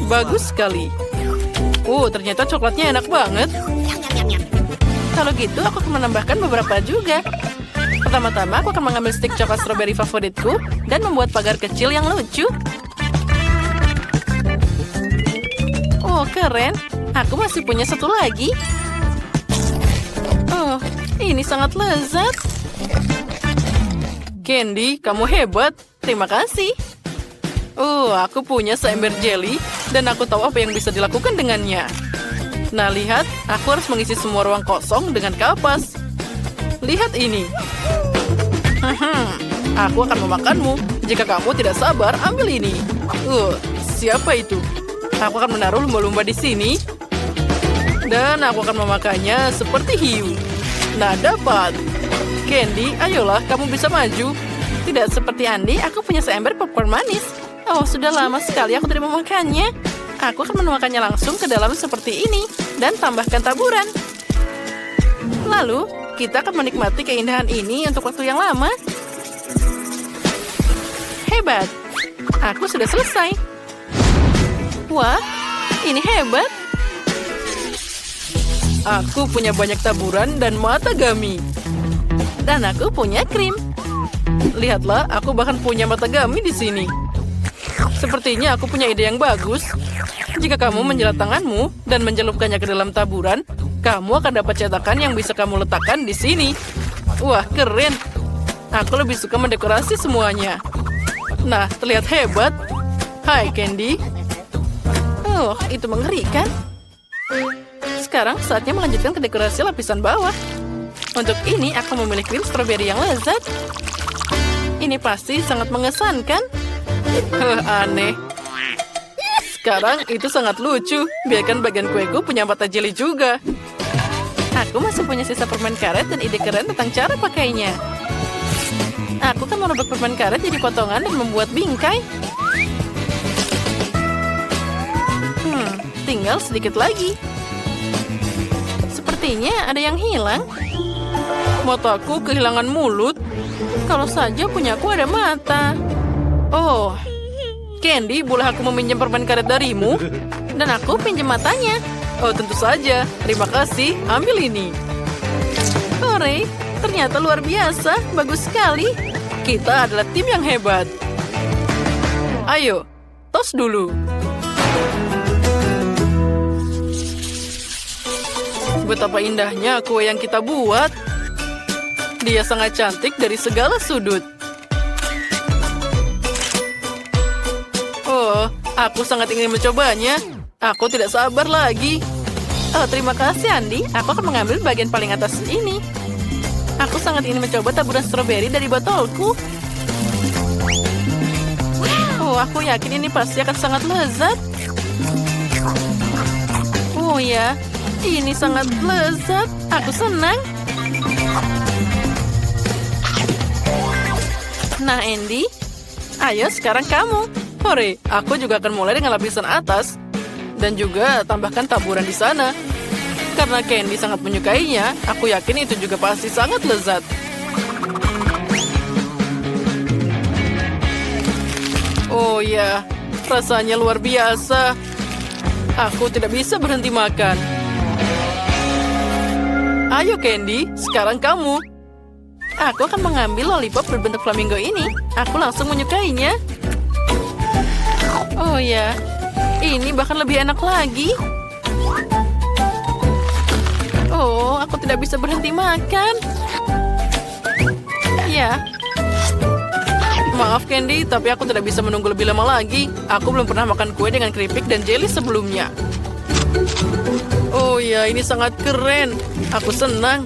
Bagus sekali. Ternyata coklatnya enak banget. Kalau gitu, aku akan menambahkan beberapa juga. Pertama-tama, aku akan mengambil stik coklat stroberi favoritku dan membuat pagar kecil yang lucu. Oh, keren. Aku masih punya satu lagi. Oh, ini sangat lezat. Candy, kamu hebat. Terima kasih. Aku punya seember jelly dan aku tahu apa yang bisa dilakukan dengannya. Nah, lihat. Aku harus mengisi semua ruang kosong dengan kapas. Lihat ini. Aku akan memakanmu. Jika kamu tidak sabar, ambil ini. Siapa itu? Aku akan menaruh lumba-lumba di sini. Dan aku akan memakannya seperti hiu. Nah, dapat. Candy, ayolah, kamu bisa maju. Tidak seperti Andy, aku punya seember popcorn manis. Oh, sudah lama sekali aku tidak memakannya. Aku akan menuangkannya langsung ke dalam seperti ini. Dan tambahkan taburan. Lalu, kita akan menikmati keindahan ini untuk waktu yang lama. Hebat. Aku sudah selesai. Wah, ini hebat. Aku punya banyak taburan dan mata gami. Dan aku punya krim. Lihatlah, aku bahkan punya mata gami di sini. Sepertinya aku punya ide yang bagus. Jika kamu menjelat tanganmu dan mencelupkannya ke dalam taburan, kamu akan dapat cetakan yang bisa kamu letakkan di sini. Wah, keren. Aku lebih suka mendekorasi semuanya. Nah, terlihat hebat. Hai, Candy. Itu mengerikan. Sekarang saatnya melanjutkan ke dekorasi lapisan bawah. Untuk ini, aku memilih krim stroberi yang lezat. Ini pasti sangat mengesankan. Aneh. Sekarang itu sangat lucu. Biarkan bagian kueku punya mata jeli juga. Aku masih punya sisa permen karet dan ide keren tentang cara pakainya. Aku akan merobek permen karet jadi potongan dan membuat bingkai. Tinggal sedikit lagi. Sepertinya ada yang hilang. Mataku kehilangan mulut. Kalau saja punyaku ada mata. Oh, Candy, boleh aku meminjam permen karet darimu? Dan aku pinjam matanya. Oh, tentu saja. Terima kasih. Ambil ini. Hore, ternyata ternyata luar biasa. Bagus sekali. Kita adalah tim yang hebat. Ayo, tos dulu. Betapa indahnya kue yang kita buat. Dia sangat cantik dari segala sudut. Oh, aku sangat ingin mencobanya. Aku tidak sabar lagi. Oh, terima kasih, Andi. Aku akan mengambil bagian paling atas ini. Aku sangat ingin mencoba taburan stroberi dari botolku. Oh, aku yakin ini pasti akan sangat lezat. Oh ya, ini sangat lezat. Aku senang. Nah, Andy, ayo sekarang kamu. Hore, aku juga akan mulai dengan lapisan atas. Dan juga tambahkan taburan di sana. Karena Candy sangat menyukainya, aku yakin itu juga pasti sangat lezat. Oh ya, rasanya luar biasa. Aku tidak bisa berhenti makan. Ayo Candy, sekarang kamu. Aku akan mengambil lollipop berbentuk flamingo ini. Aku langsung menyukainya. Oh ya, ini bahkan lebih enak lagi. Oh, aku tidak bisa berhenti makan. Ya. Maaf Candy, tapi aku tidak bisa menunggu lebih lama lagi. Aku belum pernah makan kue dengan keripik dan jelly sebelumnya. Oh ya, ini sangat keren. Aku senang.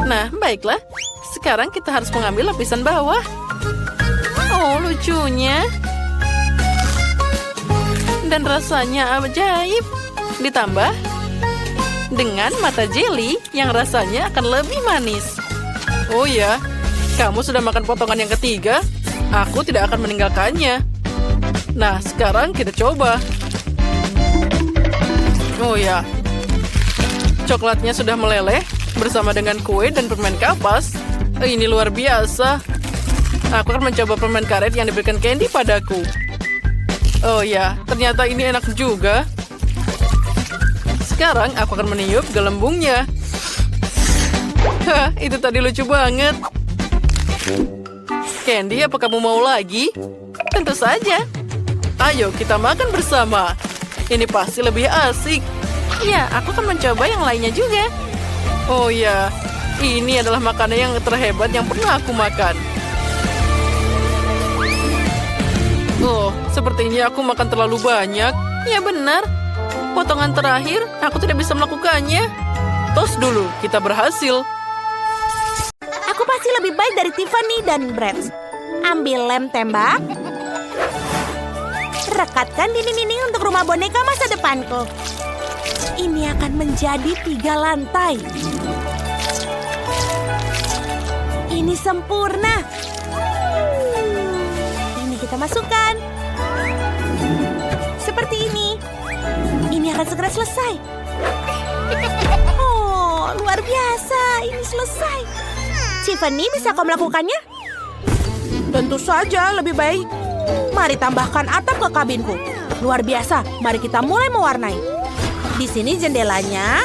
Nah, baiklah. Sekarang kita harus mengambil lapisan bawah. Oh, lucunya. Dan rasanya ajaib. Ditambah dengan mata jelly yang rasanya akan lebih manis. Oh ya, kamu sudah makan potongan yang ketiga? Aku tidak akan meninggalkannya. Nah, sekarang kita coba. Oh ya, coklatnya sudah meleleh bersama dengan kue dan permen kapas. Ini luar biasa. Aku akan mencoba permen karet yang diberikan Candy padaku. Oh ya, ternyata ini enak juga. Sekarang aku akan meniup gelembungnya. Hah, itu tadi lucu banget. Candy, apa kamu mau lagi? Tentu saja. Ayo kita makan bersama. Ini pasti lebih asik. Ya, aku akan mencoba yang lainnya juga. Oh ya, ini adalah makanan yang terhebat yang pernah aku makan. Oh, sepertinya aku makan terlalu banyak. Ya benar. Potongan terakhir, aku tidak bisa melakukannya. Tos dulu, kita berhasil. Aku pasti lebih baik dari Tiffany dan Brett. Ambil lem tembak. Rekatkan dinding-dinding untuk rumah boneka masa depanku. Ini akan menjadi 3 lantai. Ini sempurna. Ini kita masukkan. Seperti ini. Ini akan segera selesai. Oh, luar biasa. Ini selesai. Tiffany, bisa kau melakukannya? Tentu saja, lebih baik. Mari tambahkan atap ke kabinku. Luar biasa. Mari kita mulai mewarnai. Di sini jendelanya.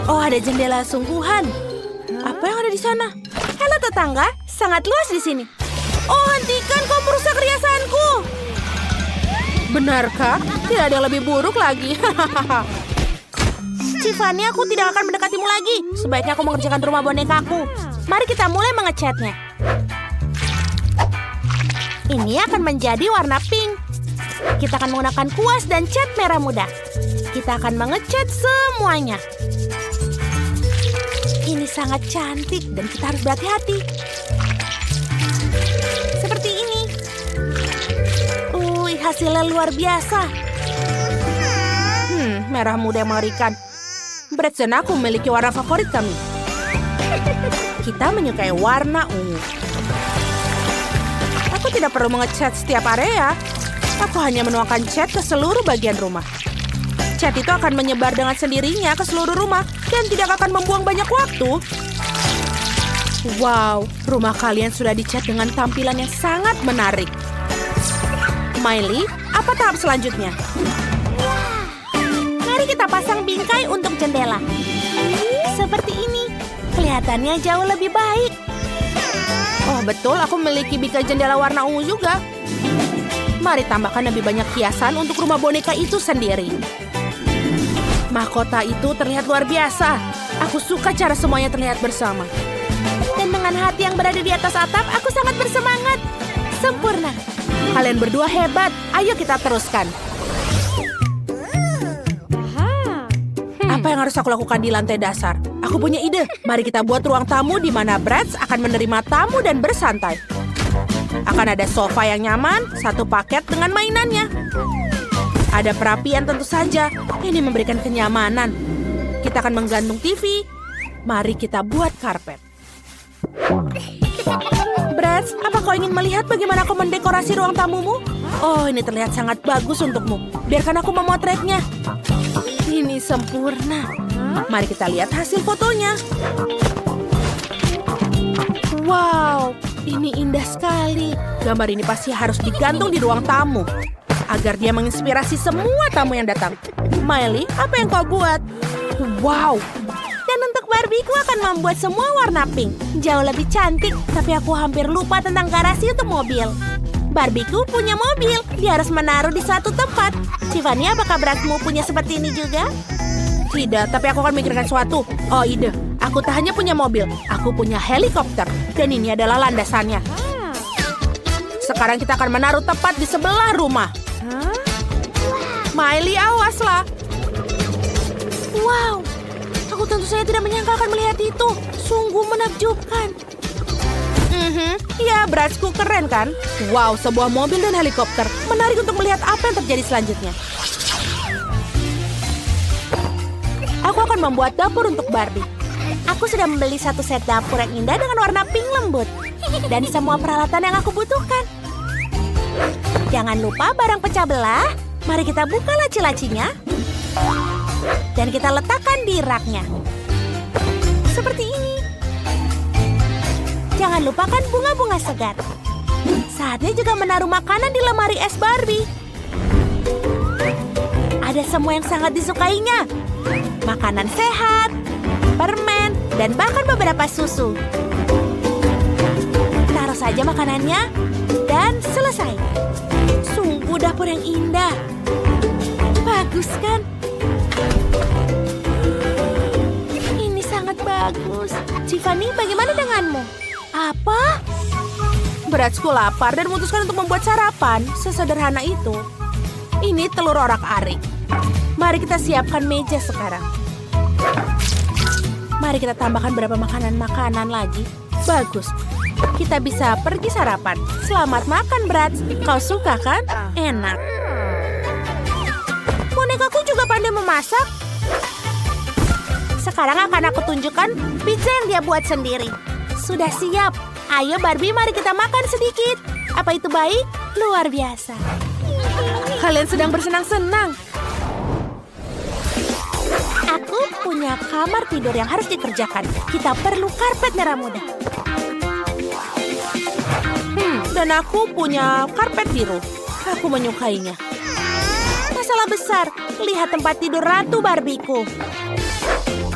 Oh, ada jendela sungguhan. Apa yang ada di sana? Halo tetangga, sangat luas di sini. Oh, hentikan, kau merusak riasanku. Benarkah? Tidak ada yang lebih buruk lagi. Tiffany, aku tidak akan mendekatimu lagi. Sebaiknya aku mengerjakan rumah bonekaku. Mari kita mulai mengecatnya. Ini akan menjadi warna pink. Kita akan menggunakan kuas dan cat merah muda. Kita akan mengecat semuanya. Ini sangat cantik dan kita harus berhati-hati. Seperti ini. Hasilnya luar biasa. Merah muda yang mengerikan. Brett dan aku memiliki warna favorit kami. Kita menyukai warna ungu. Aku tidak perlu mengecat setiap area. Aku hanya menuangkan cat ke seluruh bagian rumah. Cat itu akan menyebar dengan sendirinya ke seluruh rumah dan tidak akan membuang banyak waktu. Wow, rumah kalian sudah dicat dengan tampilan yang sangat menarik. Miley, apa tahap selanjutnya? Mari kita pasang bingkai untuk jendela. seperti ini. Kelihatannya jauh lebih baik. Oh betul, aku memiliki bika jendela warna ungu juga. Mari tambahkan lebih banyak hiasan untuk rumah boneka itu sendiri. Mahkota itu terlihat luar biasa. Aku suka cara semuanya terlihat bersama. Dan dengan hati yang berada di atas atap, aku sangat bersemangat. Sempurna. Kalian berdua hebat. Ayo kita teruskan. Apa yang harus aku lakukan di lantai dasar? Aku punya ide. Mari kita buat ruang tamu di mana Bratz akan menerima tamu dan bersantai. Akan ada sofa yang nyaman, satu paket dengan mainannya. Ada perapian tentu saja. Ini memberikan kenyamanan. Kita akan menggantung TV. Mari kita buat karpet. Bratz, apa kau ingin melihat bagaimana aku mendekorasi ruang tamumu? Oh, ini terlihat sangat bagus untukmu. Biarkan aku memotretnya. Ini sempurna. Mari kita lihat hasil fotonya. Wow, ini indah sekali. Gambar ini pasti harus digantung di ruang tamu agar dia menginspirasi semua tamu yang datang. Miley, apa yang kau buat? Wow. Dan untuk Barbie, ku akan membuat semua warna pink. Jauh lebih cantik, tapi aku hampir lupa tentang garasi untuk mobil. Barbieku punya mobil. Dia harus menaruh di suatu tempat. Tiffany, apakah Bratzmu punya seperti ini juga? Tidak, tapi aku akan memikirkan suatu. Oh, ide. Aku tak hanya punya mobil, aku punya helikopter. Dan ini adalah landasannya. Sekarang kita akan menaruh tepat di sebelah rumah. Miley, awaslah. Wow, aku tentu saja tidak menyangka akan melihat itu. Sungguh menakjubkan. Ya, Bratzku keren kan? Wow, sebuah mobil dan helikopter. Menarik untuk melihat apa yang terjadi selanjutnya. Aku akan membuat dapur untuk Barbie. Aku sudah membeli satu set dapur yang indah dengan warna pink lembut. Dan semua peralatan yang aku butuhkan. Jangan lupa barang pecah belah. Mari kita buka laci-lacinya. Dan kita letakkan di raknya. Seperti ini. Jangan lupakan bunga-bunga segar. Saatnya juga menaruh makanan di lemari es Barbie. Ada semua yang sangat disukainya. Makanan sehat, permen, dan bahkan beberapa susu. Taruh saja makanannya, dan selesai. Sungguh dapur yang indah. Bagus kan? Ini sangat bagus. Tiffany, bagaimana denganmu? Apa? Bratzku lapar dan memutuskan untuk membuat sarapan. Sesederhana itu. Ini telur orak-arik. Mari kita siapkan meja sekarang. Mari kita tambahkan beberapa makanan-makanan lagi. Bagus. Kita bisa pergi sarapan. Selamat makan, Bratz. Kau suka kan? Enak. Bonekaku juga pandai memasak. Sekarang akan aku tunjukkan pizza yang dia buat sendiri. Sudah siap. Ayo Barbie, mari kita makan sedikit. Apa itu baik? Luar biasa. Kalian sedang bersenang-senang. Aku punya kamar tidur yang harus dikerjakan. Kita perlu karpet merah muda. Dan aku punya karpet biru. Aku menyukainya. Masalah besar. Lihat tempat tidur Ratu Barbieku.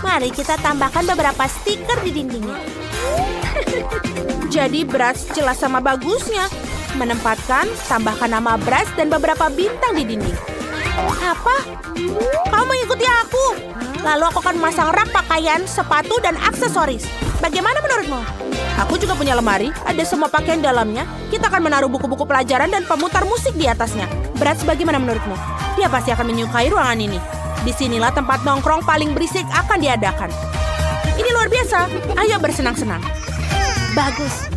Mari kita tambahkan beberapa stiker di dindingnya. Jadi Bratz jelas sama bagusnya. Menempatkan, tambahkan nama Bratz dan beberapa bintang di dinding. Apa? Kau mengikuti aku? Lalu aku akan memasang rak pakaian, sepatu, dan aksesoris. Bagaimana menurutmu? Aku juga punya lemari, ada semua pakaian dalamnya. Kita akan menaruh buku-buku pelajaran dan pemutar musik di atasnya. Bratz, bagaimana menurutmu? Dia pasti akan menyukai ruangan ini. Disinilah tempat nongkrong paling berisik akan diadakan. Ini luar biasa. Ayo bersenang-senang. Bagus.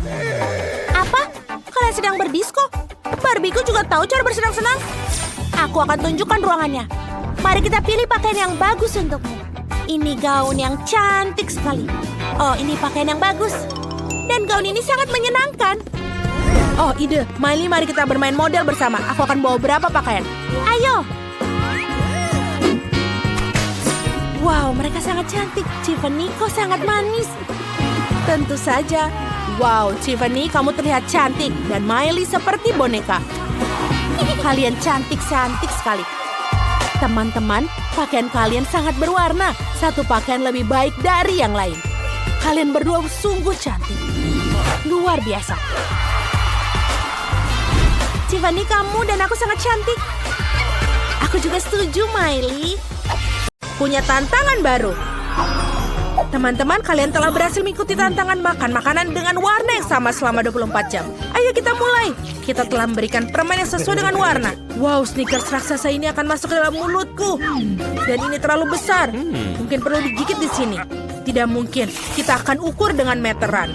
Apa? Kalian sedang berdisko? Barbieku juga tahu cara bersenang-senang. Aku akan tunjukkan ruangannya. Mari kita pilih pakaian yang bagus untukmu. Ini gaun yang cantik sekali. Oh, ini pakaian yang bagus. Dan gaun ini sangat menyenangkan. Oh, ide. Miley, mari kita bermain model bersama. Aku akan bawa berapa pakaian. Ayo. Wow, mereka sangat cantik. Tiffany, kau sangat manis. Tentu saja. Wow, Tiffany, kamu terlihat cantik. Dan Miley seperti boneka. Kalian cantik-cantik sekali. Teman-teman, pakaian kalian sangat berwarna. Satu pakaian lebih baik dari yang lain. Kalian berdua sungguh cantik. Luar biasa. Tiffany, kamu dan aku sangat cantik. Aku juga setuju, Miley. Punya tantangan baru. Teman-teman, kalian telah berhasil mengikuti tantangan makan makanan dengan warna yang sama selama 24 jam. Ayo kita mulai. Kita telah memberikan permen yang sesuai dengan warna. Wow, Snickers raksasa ini akan masuk ke dalam mulutku. Dan ini terlalu besar. Mungkin perlu digigit di sini. Tidak mungkin. Kita akan ukur dengan meteran.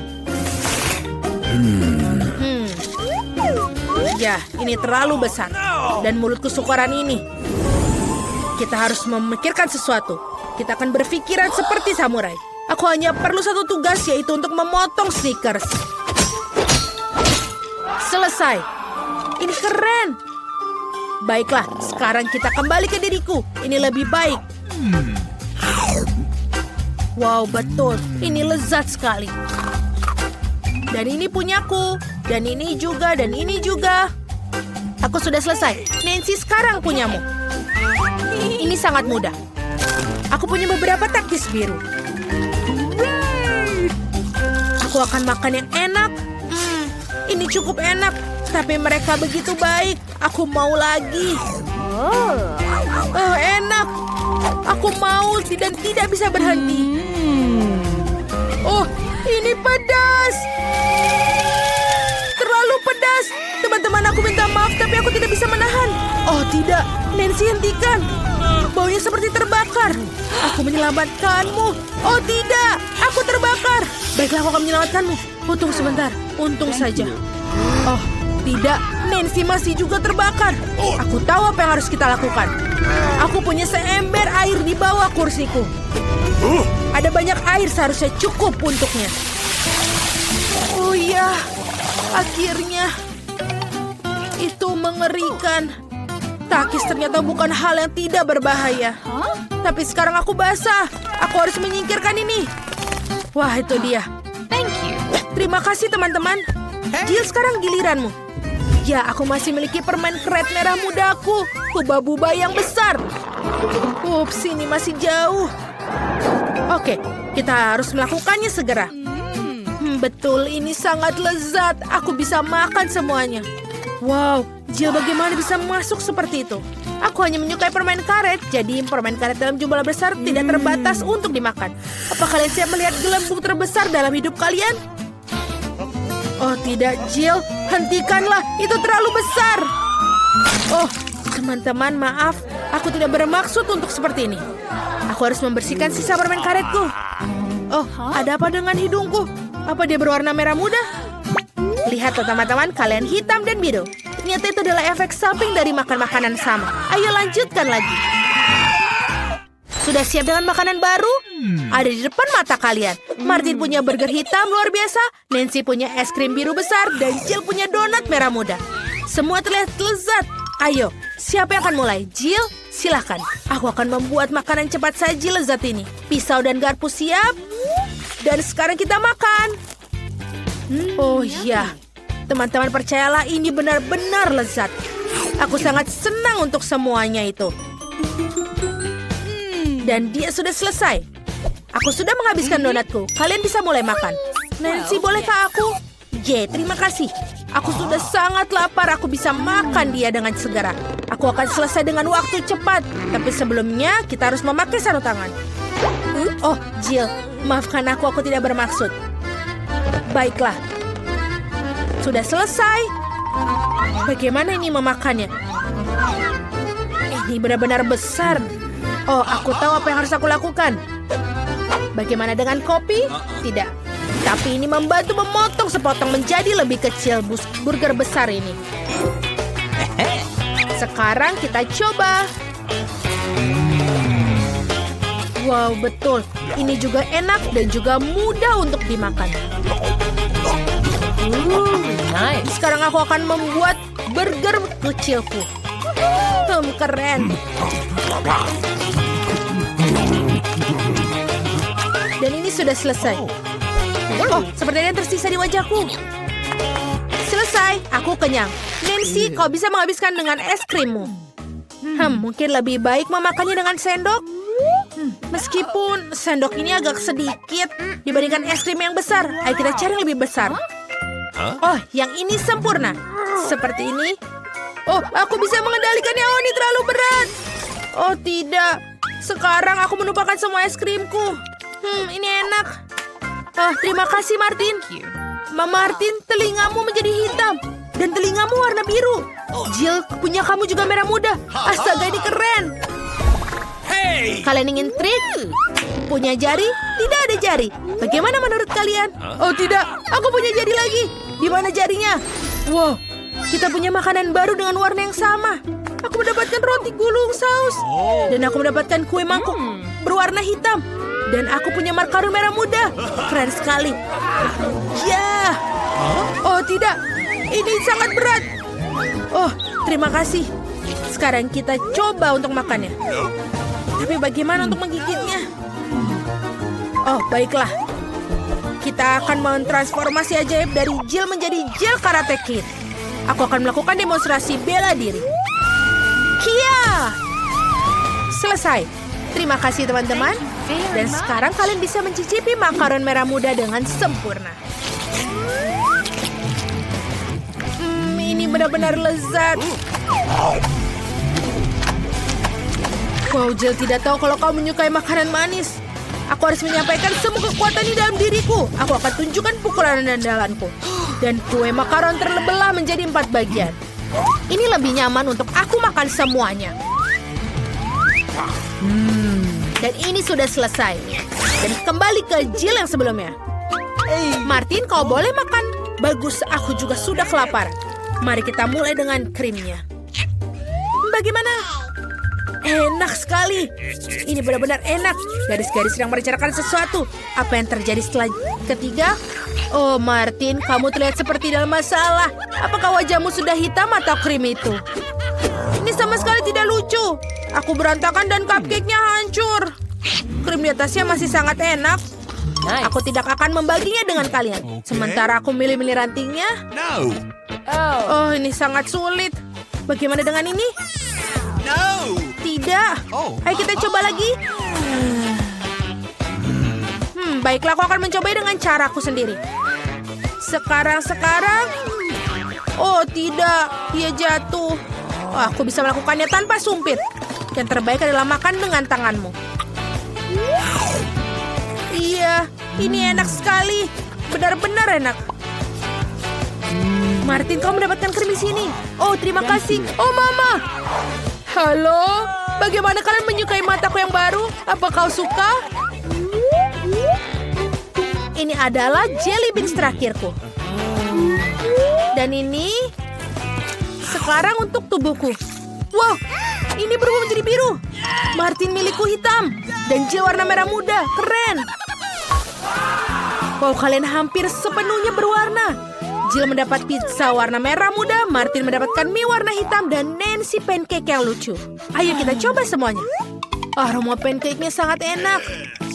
Ya, ini terlalu besar. Dan mulutku syukuran ini. Kita harus memikirkan sesuatu. Kita akan berpikiran seperti samurai. Aku hanya perlu satu tugas, yaitu untuk memotong Snickers. Selesai. Ini keren. Baiklah, sekarang kita kembali ke diriku. Ini lebih baik. Wow, betul. Ini lezat sekali. Dan ini punyaku. Dan ini juga, dan ini juga. Aku sudah selesai. Nancy, sekarang punyamu. Ini sangat mudah. Aku punya beberapa taktis biru. Aku akan makan yang enak. Ini cukup enak. Tapi mereka begitu baik. Aku mau lagi. Enak. Aku mau dan tidak bisa berhenti. Oh, ini pedas. Terlalu pedas. Teman-teman, aku minta maaf, tapi aku tidak bisa menahan. Oh, tidak. Nancy, hentikan. Baunya seperti terbakar. Aku menyelamatkanmu. Oh, tidak. Aku terbakar. Baiklah, aku akan menyelamatkanmu. Tunggu sebentar. Untung saja. Oh, tidak. Nancy masih juga terbakar. Aku tahu apa yang harus kita lakukan. Aku punya seember air di bawah kursiku. Ada banyak air, seharusnya cukup untuknya. Oh ya, akhirnya. Itu mengerikan. Takis ternyata bukan hal yang tidak berbahaya. Tapi sekarang aku basah. Aku harus menyingkirkan ini. Wah, itu dia. Thank you. Terima kasih, teman-teman. Jill, sekarang giliranmu. Ya, aku masih memiliki permen keret merah mudaku. Buba-buba yang besar. Ups, ini masih jauh. Oke, kita harus melakukannya segera. Betul, ini sangat lezat. Aku bisa makan semuanya. Wow, Jill bagaimana bisa masuk seperti itu? Aku hanya menyukai permen karet, jadi permen karet dalam jumlah besar tidak terbatas untuk dimakan. Apa kalian siap melihat gelembung terbesar dalam hidup kalian? Oh tidak, Jill, hentikanlah, itu terlalu besar. Oh, teman-teman, maaf, aku tidak bermaksud untuk seperti ini. Aku harus membersihkan sisa permen karetku. Oh, ada apa dengan hidungku? Apa dia berwarna merah muda? Lihat teman-teman, kalian hitam dan biru. Ternyata itu adalah efek samping dari makan makanan sama. Ayo lanjutkan lagi. Sudah siap dengan makanan baru? Ada di depan mata kalian. Martin punya burger hitam luar biasa, Nancy punya es krim biru besar, dan Jill punya donat merah muda. Semua terlihat lezat. Ayo, siapa yang akan mulai? Jill, silahkan. Aku akan membuat makanan cepat saji lezat ini. Pisau dan garpu siap. Dan sekarang kita makan. Oh iya, teman-teman percayalah ini benar-benar lezat. Aku sangat senang untuk semuanya itu. Dan dia sudah selesai. Aku sudah menghabiskan donatku. Kalian bisa mulai makan. Nancy, bolehkah aku? Terima kasih. Aku sudah sangat lapar. Aku bisa makan dia dengan segera. Aku akan selesai dengan waktu cepat. Tapi sebelumnya kita harus memakai sarung tangan. Oh, Jill, maafkan aku tidak bermaksud. Baiklah. Sudah selesai. Bagaimana ini memakannya? Ini benar-benar besar. Oh, aku tahu apa yang harus aku lakukan. Bagaimana dengan kopi? Tidak. Tapi ini membantu memotong sepotong menjadi lebih kecil burger besar ini. Sekarang kita coba. Wow, betul. Ini juga enak dan juga mudah untuk dimakan. Nice. Sekarang aku akan membuat burger kecilku. Keren. Dan ini sudah selesai. Oh, seperti ada yang tersisa di wajahku. Selesai, aku kenyang. Nancy, kau bisa menghabiskan dengan es krimmu. Mungkin lebih baik memakannya dengan sendok. Meskipun sendok ini agak sedikit dibandingkan es krim yang besar. Ayo kita cari yang lebih besar. Oh, yang ini sempurna. Seperti ini. Oh, aku bisa mengendalikannya. Oh, ini terlalu berat. Oh, tidak. Sekarang aku menumpahkan semua es krimku. Ini enak. Terima kasih, Martin. Martin, telingamu menjadi hitam. Dan telingamu warna biru. Jill, punya kamu juga merah muda. Astaga, ini keren. Hey! Kalian ingin trik? Punya jari? Tidak ada jari. Bagaimana menurut kalian? Oh tidak, aku punya jari lagi. Di mana jarinya? Wow, kita punya makanan baru dengan warna yang sama. Aku mendapatkan roti gulung saus. Dan aku mendapatkan kue mangkuk berwarna hitam. Dan aku punya makaron merah muda. Keren sekali. Ya. Oh tidak, ini sangat berat. Oh, terima kasih. Sekarang kita coba untuk makannya. Tapi bagaimana untuk menggigitnya? Oh, baiklah. Kita akan mentransformasi ajaib dari Jill menjadi Jill Karate Kid. Aku akan melakukan demonstrasi bela diri. Kia! Selesai. Terima kasih teman-teman. Dan sekarang kalian bisa mencicipi makaron merah muda dengan sempurna. Ini benar-benar lezat. Wow, Jill tidak tahu kalau kau menyukai makanan manis. Aku harus menyampaikan semua kekuatan di dalam diriku. Aku akan tunjukkan pukulan andalanku. Dan kue makaron terbelah menjadi 4 bagian. Ini lebih nyaman untuk aku makan semuanya. Dan ini sudah selesai. Dan kembali ke Jill yang sebelumnya. Martin, kau boleh makan. Bagus, aku juga sudah kelaparan. Mari kita mulai dengan krimnya. Bagaimana? Enak sekali. Ini benar-benar enak. Garis-garis yang merencanakan sesuatu. Apa yang terjadi setelah ketiga? Oh, Martin, kamu terlihat seperti dalam masalah. Apakah wajahmu sudah hitam atau krim itu? Ini sama sekali tidak lucu. Aku berantakan dan cupcake-nya hancur. Krim di atasnya masih sangat enak. Nice. Aku tidak akan membaginya dengan kalian. Sementara aku milih-milih rantingnya. No! Oh, ini sangat sulit. Bagaimana dengan ini? No! Tidak. Oh. Ayo kita coba lagi. Baiklah, aku akan mencoba dengan caraku sendiri. Sekarang. Oh, tidak. Dia jatuh. Oh, aku bisa melakukannya tanpa sumpit. Yang terbaik adalah makan dengan tanganmu. Iya, ini enak sekali. Benar-benar enak. Martin, kau mendapatkan krim di sini. Oh, terima kasih. Oh, Mama. Halo, bagaimana kalian menyukai mataku yang baru? Apa kau suka? Ini adalah jelly beans terakhirku. Dan ini sekarang untuk tubuhku. Wow, ini berubah menjadi biru. Martin milikku hitam dan Jill warna merah muda. Keren. Wow, kalian hampir sepenuhnya berwarna. Jill mendapat pizza warna merah muda, Martin mendapatkan mie warna hitam, dan Nancy pancake yang lucu. Ayo kita coba semuanya. Aroma pancake-nya sangat enak.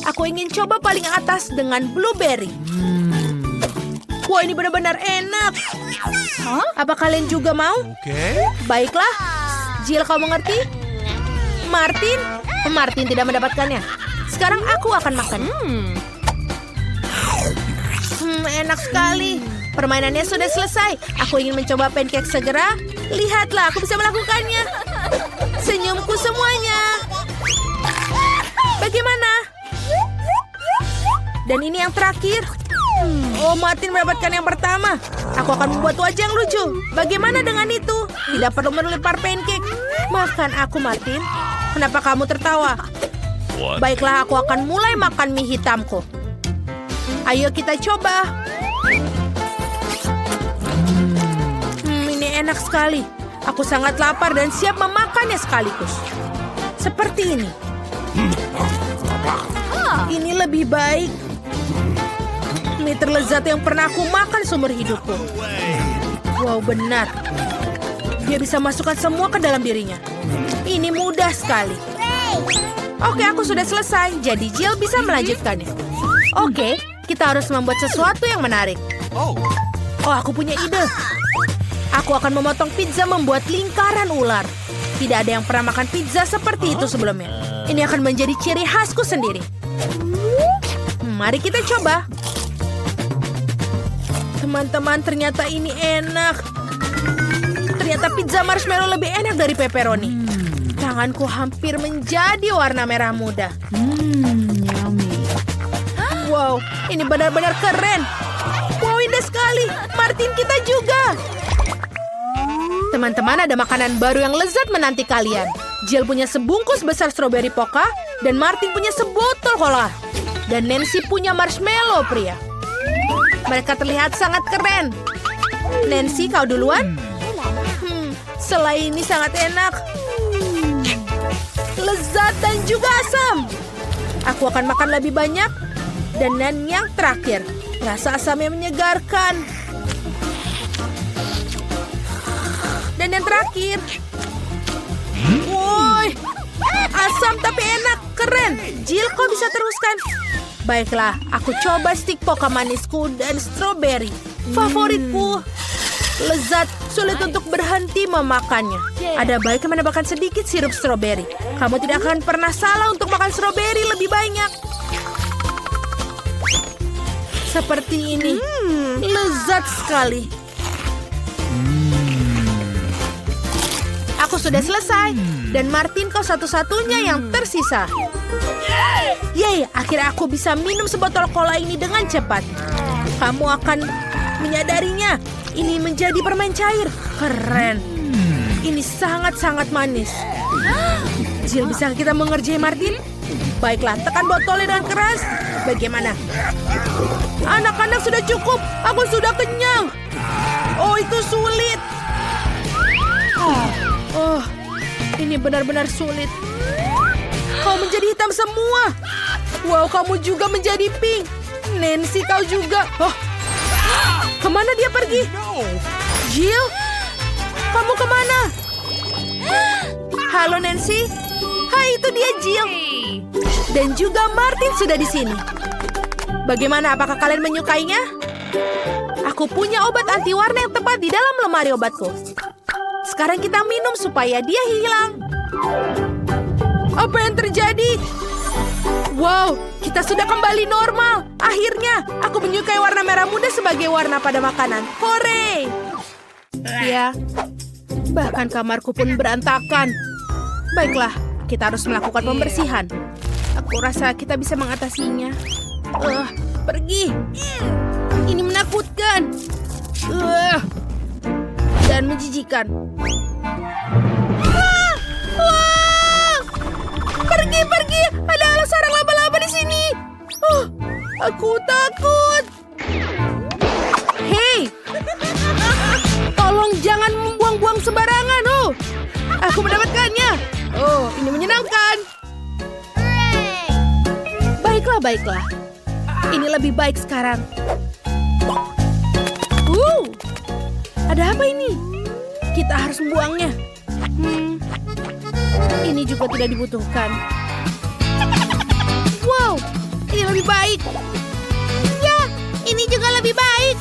Aku ingin coba paling atas dengan blueberry. Wah, ini benar-benar enak. Apa kalian juga mau? Okay. Baiklah. Jill, kau mengerti? Martin tidak mendapatkannya. Sekarang aku akan makan. Enak sekali. Permainannya sudah selesai. Aku ingin mencoba pancake segera. Lihatlah, aku bisa melakukannya. Senyumku semuanya. Bagaimana? Dan ini yang terakhir. Oh, Martin mendapatkan yang pertama. Aku akan membuat wajah yang lucu. Bagaimana dengan itu? Tidak perlu melempar pancake. Makan aku, Martin. Kenapa kamu tertawa? What? Baiklah, aku akan mulai makan mie hitamku. Ayo kita coba. Ini enak sekali. Aku sangat lapar dan siap memakannya sekaligus. Seperti ini. Ini lebih baik. Mie terlezat yang pernah aku makan seumur hidupku. Wow, benar. Dia bisa masukkan semua ke dalam dirinya. Ini mudah sekali. Oke, aku sudah selesai. Jadi Jill bisa melanjutkannya. Oke, kita harus membuat sesuatu yang menarik. Oh. Oh, aku punya ide. Aku akan memotong pizza membuat lingkaran ular. Tidak ada yang pernah makan pizza seperti itu sebelumnya. Ini akan menjadi ciri khasku sendiri. Mari kita coba. Teman-teman, ternyata ini enak. Ternyata pizza marshmallow lebih enak dari pepperoni. Tanganku hampir menjadi warna merah muda. Yummy. Wow, ini benar-benar keren. Wow, indah sekali. Martin, kita juga. Teman-teman, ada makanan baru yang lezat menanti kalian. Jill punya sebungkus besar stroberi poka, dan Martin punya sebotol cola. Dan Nancy punya marshmallow pria. Mereka terlihat sangat keren. Nancy, kau duluan? Selai ini sangat enak. Lezat dan juga asam. Aku akan makan lebih banyak. Dan yang terakhir, rasa asamnya menyegarkan. Dan yang terakhir. Woi, asam tapi enak, keren. Jill, kau bisa teruskan? Baiklah, aku coba stik poka manisku dan stroberi. Favoritku. Lezat, sulit untuk berhenti memakannya. Ada baiknya menambahkan sedikit sirup stroberi. Kamu tidak akan pernah salah untuk makan stroberi lebih banyak. Seperti ini. Lezat sekali. Aku sudah selesai. Dan Martin, kau satu-satunya yang tersisa. Yeay, akhirnya aku bisa minum sebotol cola ini dengan cepat. Kamu akan menyadarinya. Ini menjadi permen cair. Keren. Ini sangat-sangat manis. Jill, bisa kita mengerjai Martin? Baiklah, tekan botolnya dengan keras. Bagaimana? Anak-anak, sudah cukup. Aku sudah kenyang. Oh, itu sulit. Oh, ini benar-benar sulit. Kau menjadi hitam semua. Wow, kamu juga menjadi pink. Nancy, kau juga. Oh, kemana dia pergi? Jill, kamu kemana? Halo Nancy. Hai, itu dia Jill. Dan juga Martin sudah di sini. Bagaimana, apakah kalian menyukainya? Aku punya obat anti warna yang tepat di dalam lemari obatku. Sekarang kita minum supaya dia hilang. Apa yang terjadi? Wow, kita sudah kembali normal. Akhirnya, aku menyukai warna merah muda sebagai warna pada makanan. Hore! Ya, bahkan kamarku pun berantakan. Baiklah, kita harus melakukan pembersihan. Aku rasa kita bisa mengatasinya. Pergi. Ini menakutkan. Dan menjijikan. Pergi. Ada sarang laba-laba di sini. Aku takut. Hei. Tolong jangan membuang-buang sembarangan. Aku mendapatkannya. Ini menyenangkan. Baiklah. Ini lebih baik sekarang. Ada apa ini? Kita harus membuangnya. Ini juga tidak dibutuhkan. Wow, ini lebih baik. Ya, ini juga lebih baik.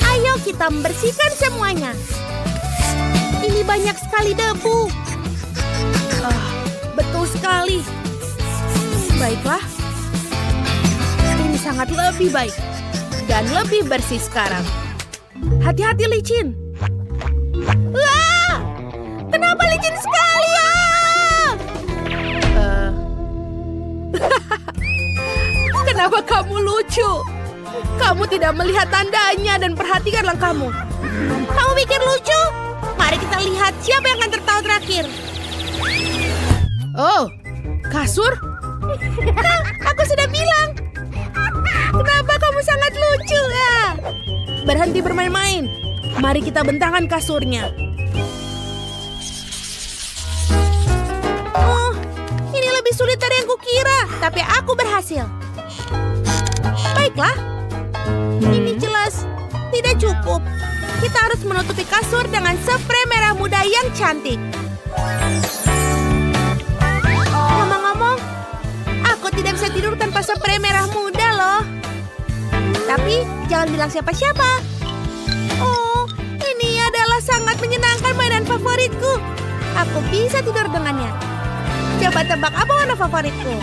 Ayo kita membersihkan semuanya. Ini banyak sekali debu. Betul sekali. Baiklah. Ini sangat lebih baik. Dan lebih bersih sekarang. Hati-hati licin. Kenapa licin sekali ya? Kenapa kamu lucu? Kamu tidak melihat tandanya dan perhatikan langkahmu. Kamu pikir lucu? Mari kita lihat siapa yang akan tertawa terakhir. Oh, kasur? Aku sudah bilang. Kenapa kamu sangat lucu ya? Berhenti bermain-main. Mari kita bentangkan kasurnya. Oh, ini lebih sulit dari yang kukira. Tapi aku berhasil. Baiklah. Ini jelas tidak cukup. Kita harus menutupi kasur dengan sprei merah muda yang cantik. Ngomong-ngomong, aku tidak bisa tidur tanpa sprei merah muda loh. Tapi jangan bilang siapa-siapa. Oh, ini adalah sangat menyenangkan mainan favoritku. Aku bisa tidur dengannya. Coba tebak apa warna favoritku?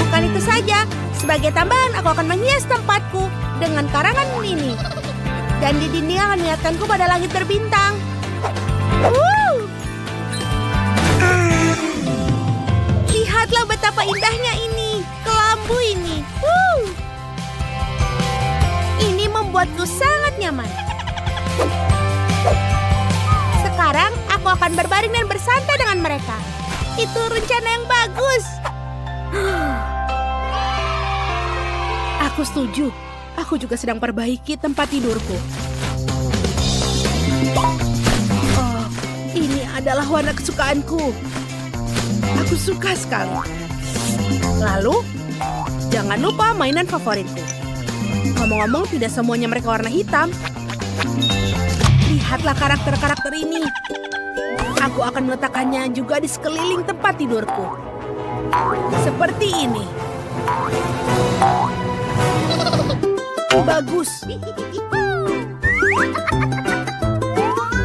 Bukan itu saja, sebagai tambahan aku akan menghias tempatku dengan karangan ini. Dan di dinding akan mengingatkanku pada langit berbintang. Lihatlah betapa indahnya ini, kelambu ini. Ini membuatku sangat nyaman. Sekarang aku akan berbaring dan bersantai dengan mereka. Itu rencana yang bagus. Aku setuju. Aku juga sedang perbaiki tempat tidurku. Oh, ini adalah warna kesukaanku. Aku suka sekali. Lalu, jangan lupa mainan favoritku. Ngomong-ngomong, tidak semuanya mereka warna hitam. Lihatlah karakter-karakter ini. Aku akan meletakkannya juga di sekeliling tempat tidurku. Seperti ini. Bagus.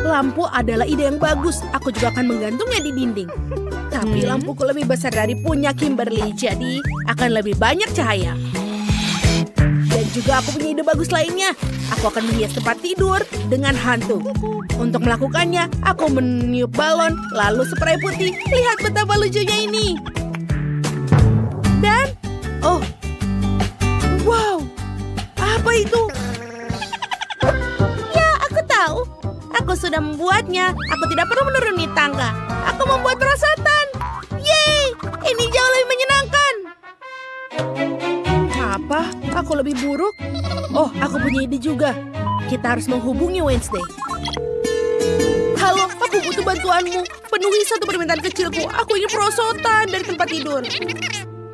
Lampu adalah ide yang bagus. Aku juga akan menggantungnya di dinding. Tapi lampuku lebih besar dari punya Kimberly, jadi akan lebih banyak cahaya. Dan juga aku punya ide bagus lainnya. Aku akan menghias tempat tidur dengan hantu. Untuk melakukannya, aku meniup balon, lalu spray putih. Lihat betapa lucunya ini. Dan, oh, wow, apa itu? Ya, aku tahu. Aku sudah membuatnya. Aku tidak perlu menuruni tangga. Aku membuat perosotan. Yeay, ini jauh lebih menyenangkan. Apa? Aku lebih buruk? Oh, aku punya ide juga. Kita harus menghubungi Wednesday. Halo, aku butuh bantuanmu. Penuhi satu permintaan kecilku. Aku ingin perosotan dari tempat tidur.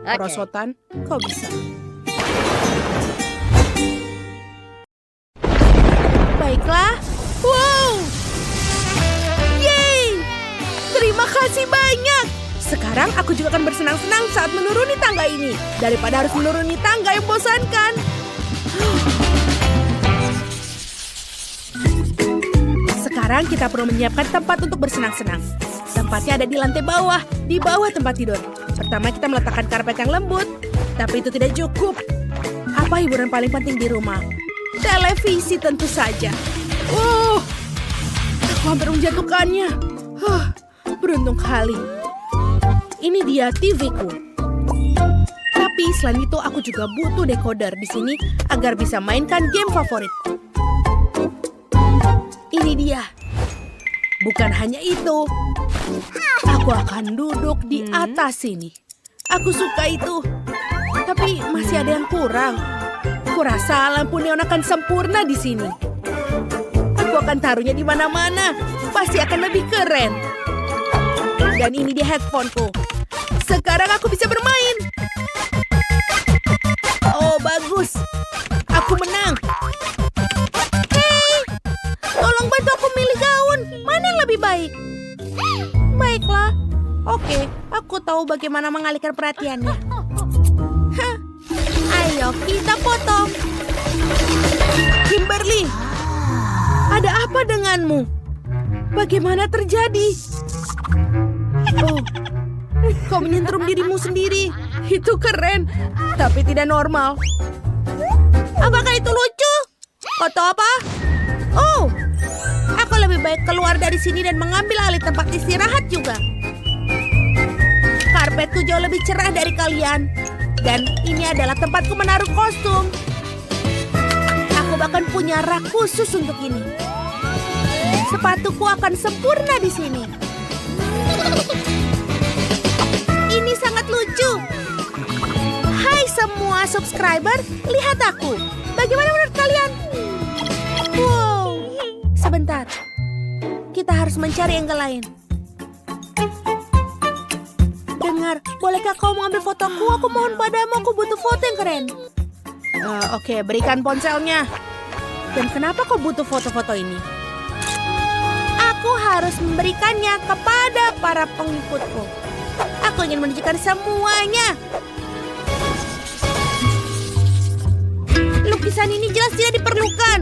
Perosotan? Kau bisa. Baiklah. Wow! Yeay! Terima kasih banyak. Sekarang aku juga akan bersenang-senang saat menuruni tangga ini. Daripada harus menuruni tangga yang membosankan. Sekarang kita perlu menyiapkan tempat untuk bersenang-senang. Tempatnya ada di lantai bawah, di bawah tempat tidur. Pertama kita meletakkan karpet yang lembut, tapi itu tidak cukup. Apa hiburan paling penting di rumah? Televisi tentu saja. Aku hampir menjatuhkannya. Beruntung kali. Ini dia TV-ku. Tapi selain itu aku juga butuh decoder di sini agar bisa mainkan game favoritku. Ini dia. Bukan hanya itu. Aku akan duduk di atas sini. Aku suka itu. Tapi masih ada yang kurang. Kurasa lampu neon akan sempurna di sini. Aku akan taruhnya di mana-mana. Pasti akan lebih keren. Dan ini dia headphone-ku. Sekarang aku bisa bermain. Oh, bagus. Aku menang. Hei, tolong bantu aku milih gaun. Mana yang lebih baik? Baiklah. Oke, aku tahu bagaimana mengalihkan perhatiannya. Ayo kita foto. Kimberly, ada apa denganmu? Bagaimana terjadi? Oh, kau menyentrum dirimu sendiri. Itu keren, tapi tidak normal. Apakah itu lucu? Kau tahu apa? Oh, aku lebih baik keluar dari sini dan mengambil alih tempat istirahat juga. Karpetku jauh lebih cerah dari kalian. Dan ini adalah tempatku menaruh kostum. Aku bahkan punya rak khusus untuk ini. Sepatuku akan sempurna di sini. Ini sangat lucu. Hai semua subscriber, lihat aku. Bagaimana menurut kalian? Wow. Sebentar. Kita harus mencari angle lain. Dengar, bolehkah kau mengambil fotoku? Aku mohon padamu, aku butuh foto yang keren. Oke, berikan ponselnya. Dan kenapa kau butuh foto-foto ini? Aku harus memberikannya kepada para pengikutku. Aku ingin menunjukkan semuanya. Lukisan ini jelas tidak diperlukan.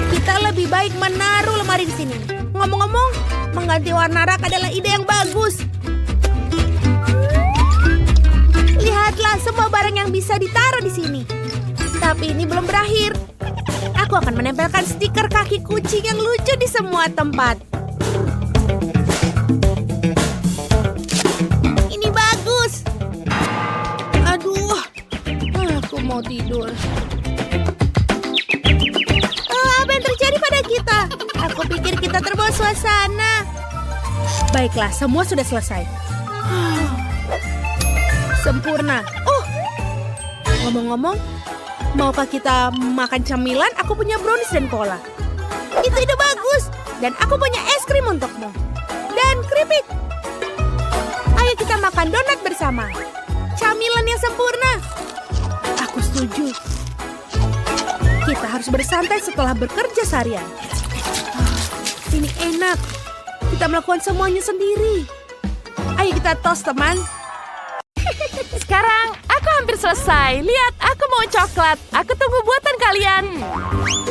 Kita lebih baik menaruh lemari di sini. Ngomong-ngomong, mengganti warna rak adalah ide yang bagus. Lihatlah semua barang yang bisa ditaruh di sini. Tapi ini belum berakhir. Aku akan menempelkan stiker kaki kucing yang lucu di semua tempat. Ini bagus. Aduh, aku mau tidur. Apa yang terjadi pada kita? Aku pikir kita terbawa suasana. Baiklah, semua sudah selesai. Sempurna. Oh, ngomong-ngomong, maukah kita makan camilan? Aku punya brownies dan cola. Itu ide bagus. Dan aku punya es krim untukmu. Dan keripik. Ayo kita makan donat bersama. Camilan yang sempurna. Aku setuju. Kita harus bersantai setelah bekerja seharian. Ini enak. Kita melakukan semuanya sendiri. Ayo kita tos, teman. Sekarang aku hampir selesai. Lihat, aku mau coklat. Aku tunggu buatan kalian.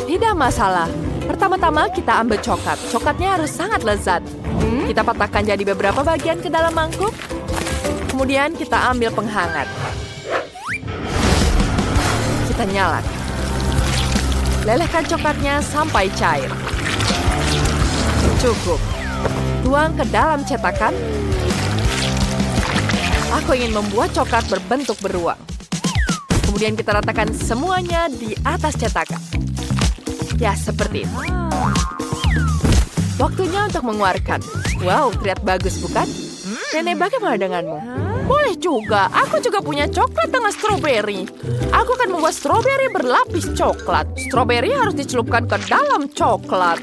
Tidak masalah. Pertama-tama kita ambil coklat. Coklatnya harus sangat lezat. Kita patahkan jadi beberapa bagian ke dalam mangkuk. Kemudian kita ambil penghangat. Kita nyalakan. Lelehkan coklatnya sampai cair. Cukup. Tuang ke dalam cetakan. Aku ingin membuat coklat berbentuk beruang. Kemudian kita ratakan semuanya di atas cetakan. Ya, seperti itu. Waktunya untuk mengeluarkan. Wow, terlihat bagus, bukan? Nenek, bagaimana denganmu? Boleh juga. Aku juga punya coklat dengan stroberi. Aku akan membuat stroberi berlapis coklat. Stroberi harus dicelupkan ke dalam coklat.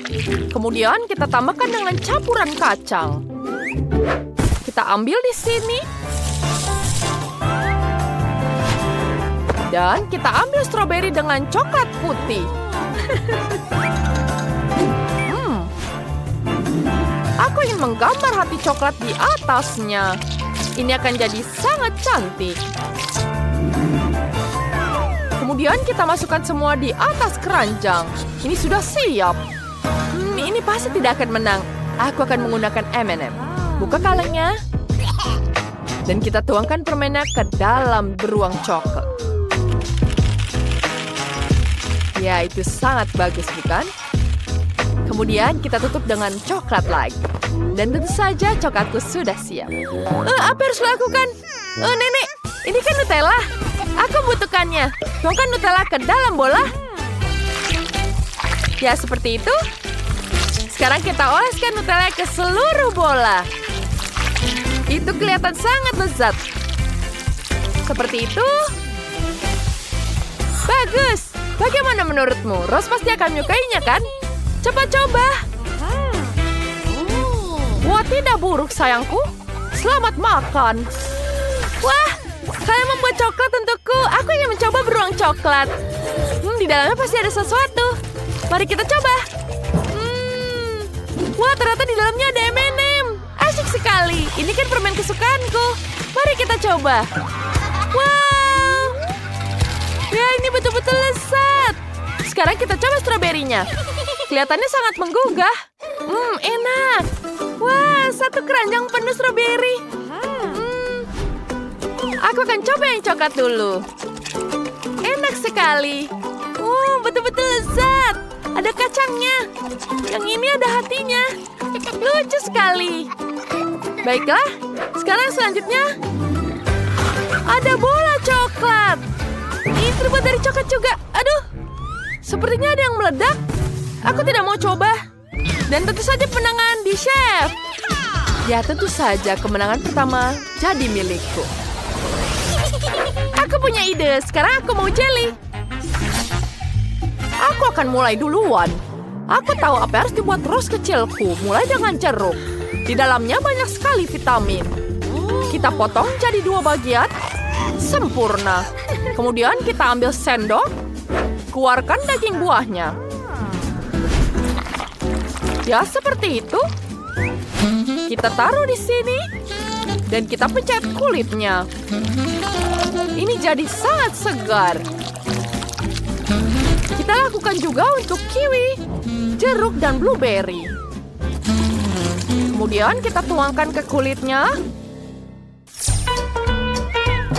Kemudian kita tambahkan dengan campuran kacang. Kita ambil di sini. Dan kita ambil stroberi dengan coklat putih. Aku ingin menggambar hati coklat di atasnya. Ini akan jadi sangat cantik. Kemudian kita masukkan semua di atas keranjang. Ini sudah siap. Ini pasti tidak akan menang. Aku akan menggunakan M&M. Buka kalengnya. Dan kita tuangkan permennya ke dalam beruang coklat. Ya, itu sangat bagus, bukan? Kemudian kita tutup dengan coklat lagi. Dan tentu saja coklatku sudah siap. Apa harus lakukan? Nenek, ini kan Nutella. Aku butuhkannya. Tuangkan Nutella ke dalam bola. Ya, seperti itu. Sekarang kita oleskan Nutella ke seluruh bola. Itu kelihatan sangat lezat. Seperti itu. Bagus. Bagaimana menurutmu? Rose pasti akan menyukainya, kan? Cepat coba. Wah, tidak buruk, sayangku. Selamat makan. Wah, kalian membuat coklat untukku. Aku ingin mencoba beruang coklat. Di dalamnya pasti ada sesuatu. Mari kita coba. Wah, ternyata di dalamnya ada M&M. Asyik sekali. Ini kan permen kesukaanku. Mari kita coba. Wow. Ya, ini betul-betul lezat. Sekarang kita coba stroberinya. Kelihatannya sangat menggugah. Enak. Wah, satu keranjang penuh stroberi. Aku akan coba yang coklat dulu. Enak sekali. Betul-betul lezat. Ada kacangnya. Yang ini ada hatinya. Lucu sekali. Baiklah, sekarang selanjutnya ada bola coklat. Ini terbuat dari coklat juga. Aduh, sepertinya ada yang meledak. Aku tidak mau coba. Dan tentu saja kemenangan di chef. Ya, tentu saja kemenangan pertama jadi milikku. Aku punya ide. Sekarang aku mau jelly. Aku akan mulai duluan. Aku tahu apa yang harus dibuat Rose kecilku. Mulai dengan jeruk. Di dalamnya banyak sekali vitamin. Kita potong jadi 2 bagian. Sempurna. Kemudian kita ambil sendok. Keluarkan daging buahnya. Ya, seperti itu. Kita taruh di sini. Dan kita pencet kulitnya. Ini jadi sangat segar. Kita lakukan juga untuk kiwi, jeruk, dan blueberry. Kemudian kita tuangkan ke kulitnya.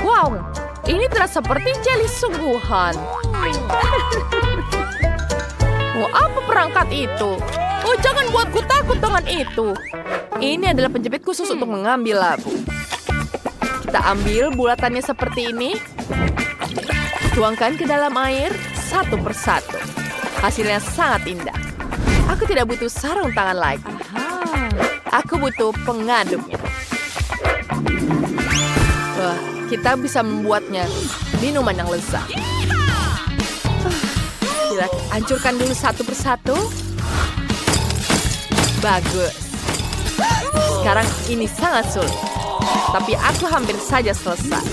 Wow, ini terasa seperti jeli sungguhan. Oh, apa perangkat itu? Oh, jangan buatku takut dengan itu. Ini adalah penjepit khusus untuk mengambil labu. Kita ambil bulatannya seperti ini. Tuangkan ke dalam air satu persatu. Hasilnya sangat indah. Aku tidak butuh sarung tangan lagi. Aku butuh pengaduknya. Wah, kita bisa membuatnya minuman yang lezat. Kita hancurkan dulu satu persatu. Bagus. Sekarang ini sangat sulit. Tapi aku hampir saja selesai.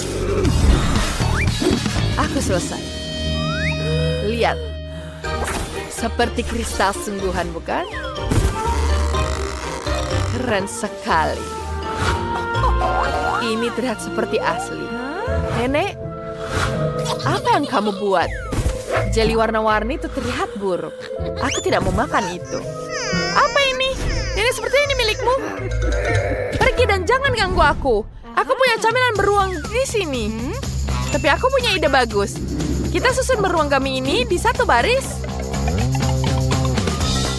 Aku selesai. Lihat. Seperti kristal sungguhan, bukan? Keren sekali. Ini terlihat seperti asli. Nenek, apa yang kamu buat? Jeli warna-warni itu terlihat buruk. Aku tidak mau makan itu. Apa ini? Nenek, seperti ini milikmu. Pergi dan jangan ganggu aku. Aku punya camilan beruang di sini. Tapi aku punya ide bagus. Kita susun beruang kami ini di satu baris.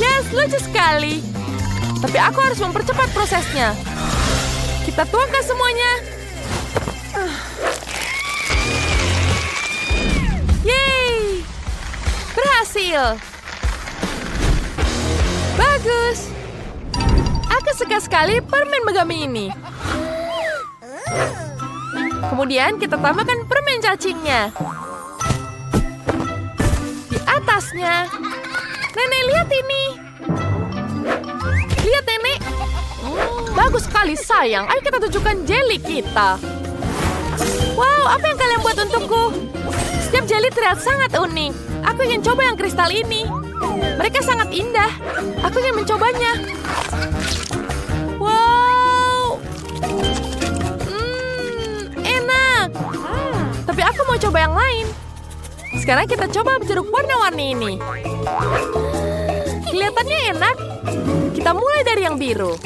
Yes, lucu sekali. Tapi aku harus mempercepat prosesnya. Kita tuangkan semuanya. Yeay! Berhasil. Bagus. Aku suka sekali permen megami ini. Kemudian kita tambahkan permen cacingnya. Di atasnya. Nenek, lihat ini. Lihat, Nenek. Bagus sekali, sayang. Ayo kita tunjukkan jeli kita. Wow, apa yang kalian buat untukku? Setiap jeli terlihat sangat unik. Aku ingin coba yang kristal ini. Mereka sangat indah. Aku ingin mencobanya. Wow. Enak. Tapi aku mau coba yang lain. Sekarang kita coba jeruk warna-warni ini. Kelihatannya enak. Kita mulai dari yang biru.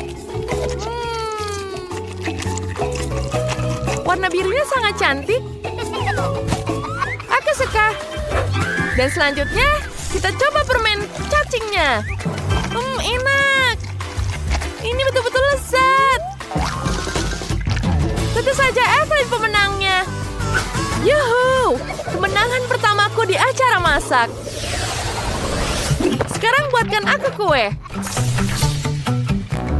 Warna birunya sangat cantik. Aku suka. Dan selanjutnya, kita coba permen cacingnya. Enak. Ini betul-betul lezat. Tentu saja Evelyn pemenangnya. Yuhu! Kemenangan pertamaku di acara masak. Sekarang buatkan aku kue.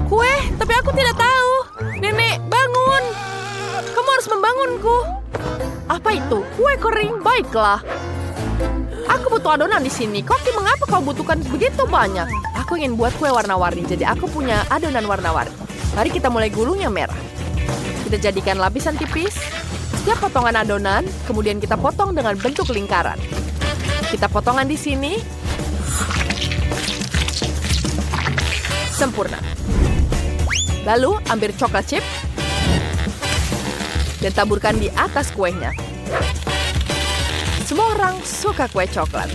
Kue? Tapi aku tidak tahu. Nenek, bangun. Kamu harus membangunku. Apa itu? Kue kering? Baiklah. Aku butuh adonan di sini. Koki, mengapa kau butuhkan begitu banyak? Aku ingin buat kue warna-warni, jadi aku punya adonan warna-warni. Mari kita mulai gulung yang merah. Kita jadikan lapisan tipis. Setiap potongan adonan, kemudian kita potong dengan bentuk lingkaran. Kita potongan di sini. Sempurna. Lalu ambil coklat chip dan taburkan di atas kuenya. Semua orang suka kue coklat,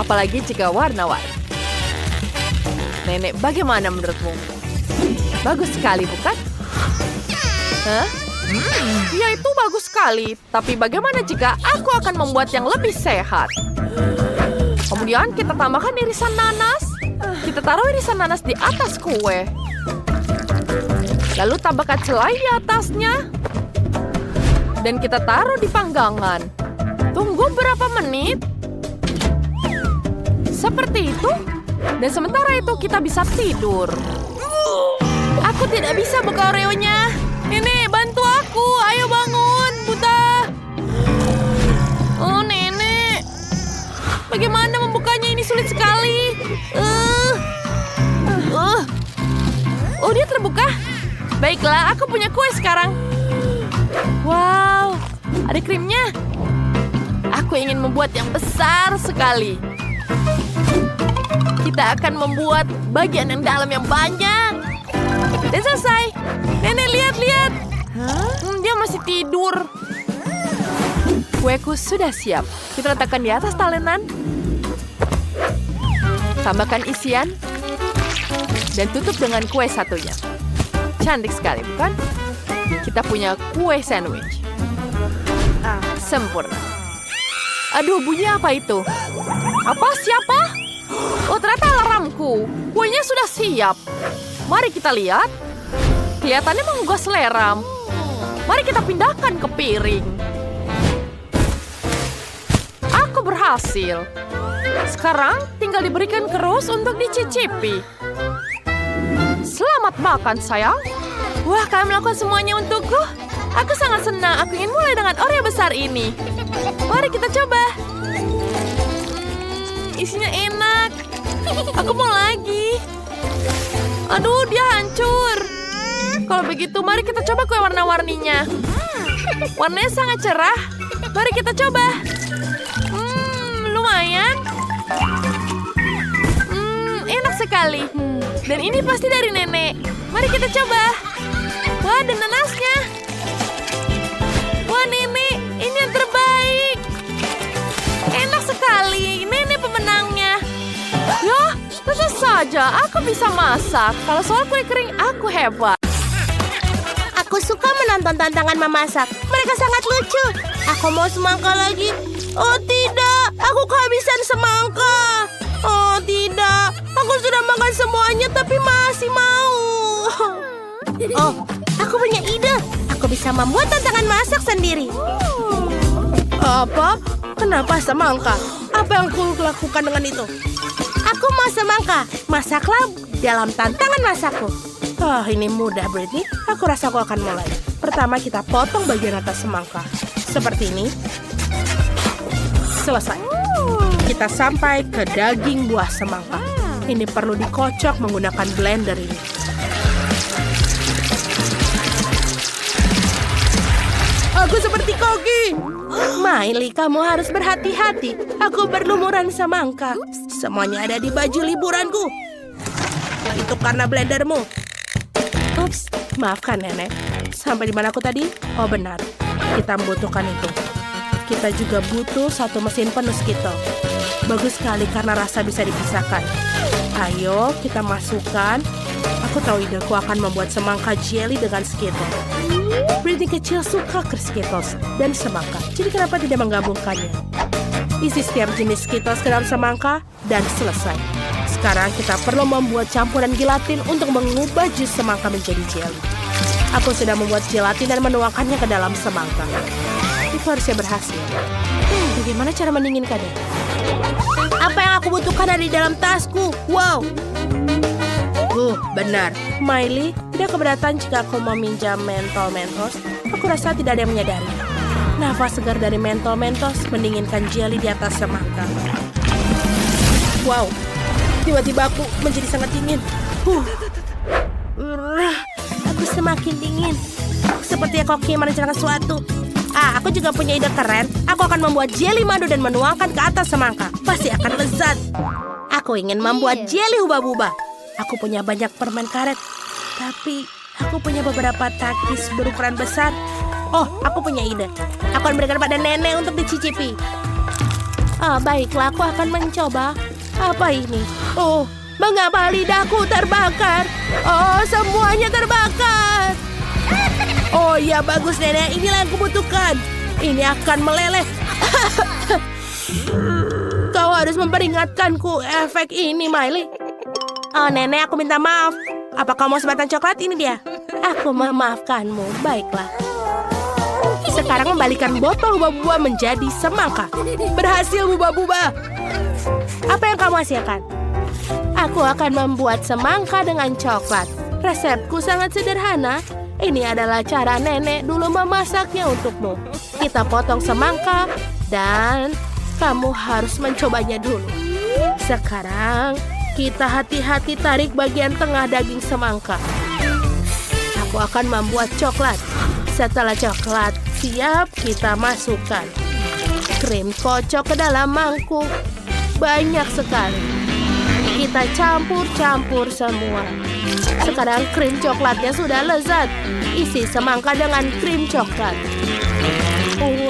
apalagi jika warna-warni. Nenek, bagaimana menurutmu? Bagus sekali, bukan? Hah? Ya, itu bagus sekali. Tapi bagaimana jika aku akan membuat yang lebih sehat? Kemudian kita tambahkan irisan nanas. Kita taruh irisan nanas di atas kue. Lalu tambahkan selai di atasnya. Dan kita taruh di panggangan. Tunggu berapa menit. Seperti itu. Dan sementara itu kita bisa tidur. Aku tidak bisa buka Oreo-nya. Nenek, bantu aku. Ayo bangun, Buta. Oh, Nenek. Bagaimana membukanya? Ini sulit sekali. Oh, dia terbuka. Baiklah, aku punya kue sekarang. Wow, ada krimnya. Aku ingin membuat yang besar sekali. Kita akan membuat bagian yang dalam yang banyak. Dan selesai. Nenek, lihat. Dia masih tidur. Kueku sudah siap. Kita letakkan di atas talenan. Tambahkan isian. Dan tutup dengan kue satunya. Cantik sekali, bukan? Kita punya kue sandwich. Sempurna. Aduh, bunyi apa itu? Apa? Siapa? Oh, ternyata alarmku. Kuenya sudah siap. Mari kita lihat. Kelihatannya menggugah selera. Mari kita pindahkan ke piring. Aku berhasil. Sekarang tinggal diberikan kerus untuk dicicipi. Selamat makan, sayang. Wah, kalian melakukan semuanya untukku. Aku sangat senang. Aku ingin mulai dengan Oreo besar ini. Mari kita coba. Isinya enak. Aku mau lagi. Aduh, dia hancur. Kalau begitu, mari kita coba kue warna-warninya. Warnanya sangat cerah. Mari kita coba. Lumayan. Enak sekali. Dan ini pasti dari nenek. Mari kita coba. Wah, dan nanasnya. Wah, nenek, ini yang terbaik. Enak sekali. Nenek pemenangnya. Ya, tentu saja aku bisa masak. Kalau soal kue kering, aku hebat. Aku suka menonton tantangan memasak. Mereka sangat lucu. Aku mau semangka lagi. Oh tidak, aku kehabisan semangka. Oh tidak, aku sudah makan semuanya tapi masih mau. Oh, aku punya ide. Aku bisa membuat tantangan masak sendiri. Apa? Kenapa semangka? Apa yang aku lakukan dengan itu? Aku mau semangka. Masaklah dalam tantangan masakku. Oh, ini mudah, Britney. Aku rasa aku akan mulai. Pertama, kita potong bagian atas semangka. Seperti ini. Selesai. Kita sampai ke daging buah semangka. Ini perlu dikocok menggunakan blender ini. Aku seperti Kogi. Miley, kamu harus berhati-hati. Aku berlumuran semangka. Semuanya ada di baju liburanku. Itu karena blendermu. Ups, maafkan nenek. Sampai di mana aku tadi? Oh benar, kita membutuhkan itu. Kita juga butuh satu mesin penuh Skittles. Bagus sekali karena rasa bisa dipisahkan. Ayo kita masukkan. Aku tahu ideku akan membuat semangka jelly dengan Skittles. Britney kecil suka ke Skittles dan semangka. Jadi kenapa tidak menggabungkannya? Isi setiap jenis Skittles ke dalam semangka dan selesai. Sekarang kita perlu membuat campuran gelatin untuk mengubah jus semangka menjadi jelly. Aku sudah membuat gelatin dan menuangkannya ke dalam semangka. Itu harusnya berhasil. Bagaimana cara mendinginkannya? Apa yang aku butuhkan ada di dalam tasku? Wow. Benar. Miley, tidak keberatan jika aku meminjam mentol Mentos? Aku rasa tidak ada yang menyadari. Nafas segar dari mentol Mentos mendinginkan jelly di atas semangka. Wow. Tiba-tiba aku menjadi sangat dingin. Aku semakin dingin. Seperti koki merencanakan sesuatu. Aku juga punya ide keren. Aku akan membuat jelly madu dan menuangkan ke atas semangka. Pasti akan lezat. Aku ingin membuat jelly hubah-bubah. Aku punya banyak permen karet. Tapi aku punya beberapa takis berukuran besar. Oh, aku punya ide. Aku akan berikan pada nenek untuk dicicipi. Baiklah, aku akan mencoba. Apa ini? Oh, mengapa lidahku terbakar? Oh, semuanya terbakar. Oh ya, bagus nenek. Inilah yang kubutuhkan. Ini akan meleleh. Kau harus memperingatkanku efek ini, Miley. Oh, nenek, aku minta maaf. Apa kau mau sebatang coklat? Ini dia. Aku memaafkanmu. Baiklah. Sekarang membalikan botol buah-buah menjadi semangka. Berhasil, buah-buah. Apa yang kamu hasilkan? Aku akan membuat semangka dengan coklat. Resepku sangat sederhana. Ini adalah cara nenek dulu memasaknya untukmu. Kita potong semangka dan kamu harus mencobanya dulu. Sekarang kita hati-hati tarik bagian tengah daging semangka. Aku akan membuat coklat. Setelah coklat siap, kita masukkan krim kocok ke dalam mangkuk. Banyak sekali. Kita campur-campur semua. Sekarang krim coklatnya sudah lezat. Isi semangka dengan krim coklat.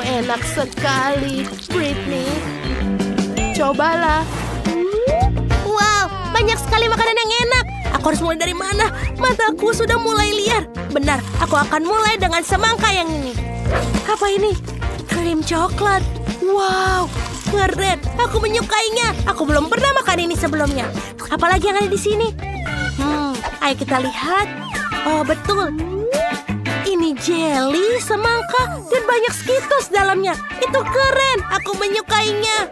Enak sekali, Britney. Cobalah. Wow, banyak sekali makanan yang enak. Aku harus mulai dari mana? Mataku sudah mulai liar. Benar, aku akan mulai dengan semangka yang ini. Apa ini? Krim coklat. Wow, keren. Aku menyukainya. Aku belum pernah makan ini sebelumnya. Apalagi yang ada di sini? Ayo kita lihat. Oh, betul. Ini jelly, semangka, dan banyak Skittles dalamnya. Itu keren. Aku menyukainya.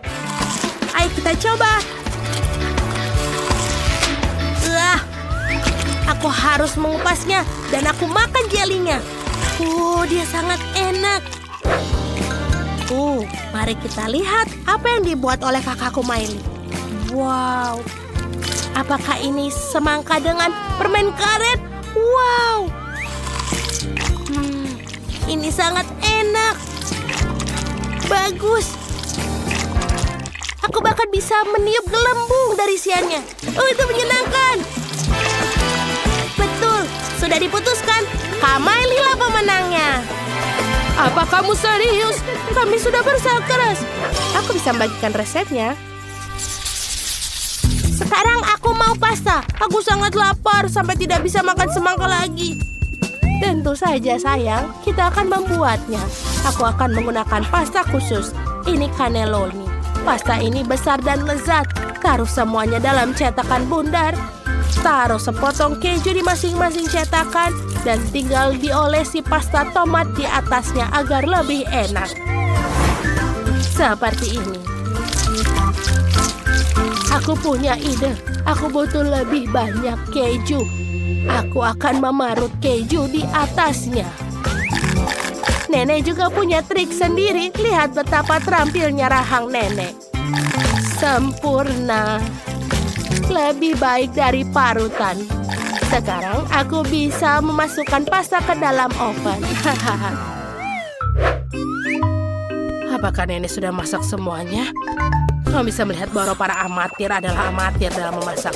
Ayo kita coba. Aku harus mengupasnya dan aku makan jelinya. Dia sangat enak. Mari kita lihat apa yang dibuat oleh kakakku Miley. Wow. Apakah ini semangka dengan permen karet? Wow. Ini sangat enak. Bagus. Aku bahkan bisa meniup gelembung dari isiannya. Itu menyenangkan. Betul, sudah diputuskan. Kak Miley lah pemenangnya. Apa kamu serius? Kami sudah berusaha keras. Aku bisa membagikan resepnya. Sekarang aku mau pasta. Aku sangat lapar sampai tidak bisa makan semangka lagi. Tentu saja sayang, kita akan membuatnya. Aku akan menggunakan pasta khusus. Ini cannelloni. Pasta ini besar dan lezat. Taruh semuanya dalam cetakan bundar. Taruh sepotong keju di masing-masing cetakan. Dan tinggal diolesi pasta tomat di atasnya agar lebih enak. Seperti ini. Aku punya ide. Aku butuh lebih banyak keju. Aku akan memarut keju di atasnya. Nenek juga punya trik sendiri. Lihat betapa terampilnya rahang nenek. Sempurna. Lebih baik dari parutan. Sekarang aku bisa memasukkan pasta ke dalam oven. Apakah nenek sudah masak semuanya? Kamu bisa melihat bahwa para amatir adalah amatir dalam memasak.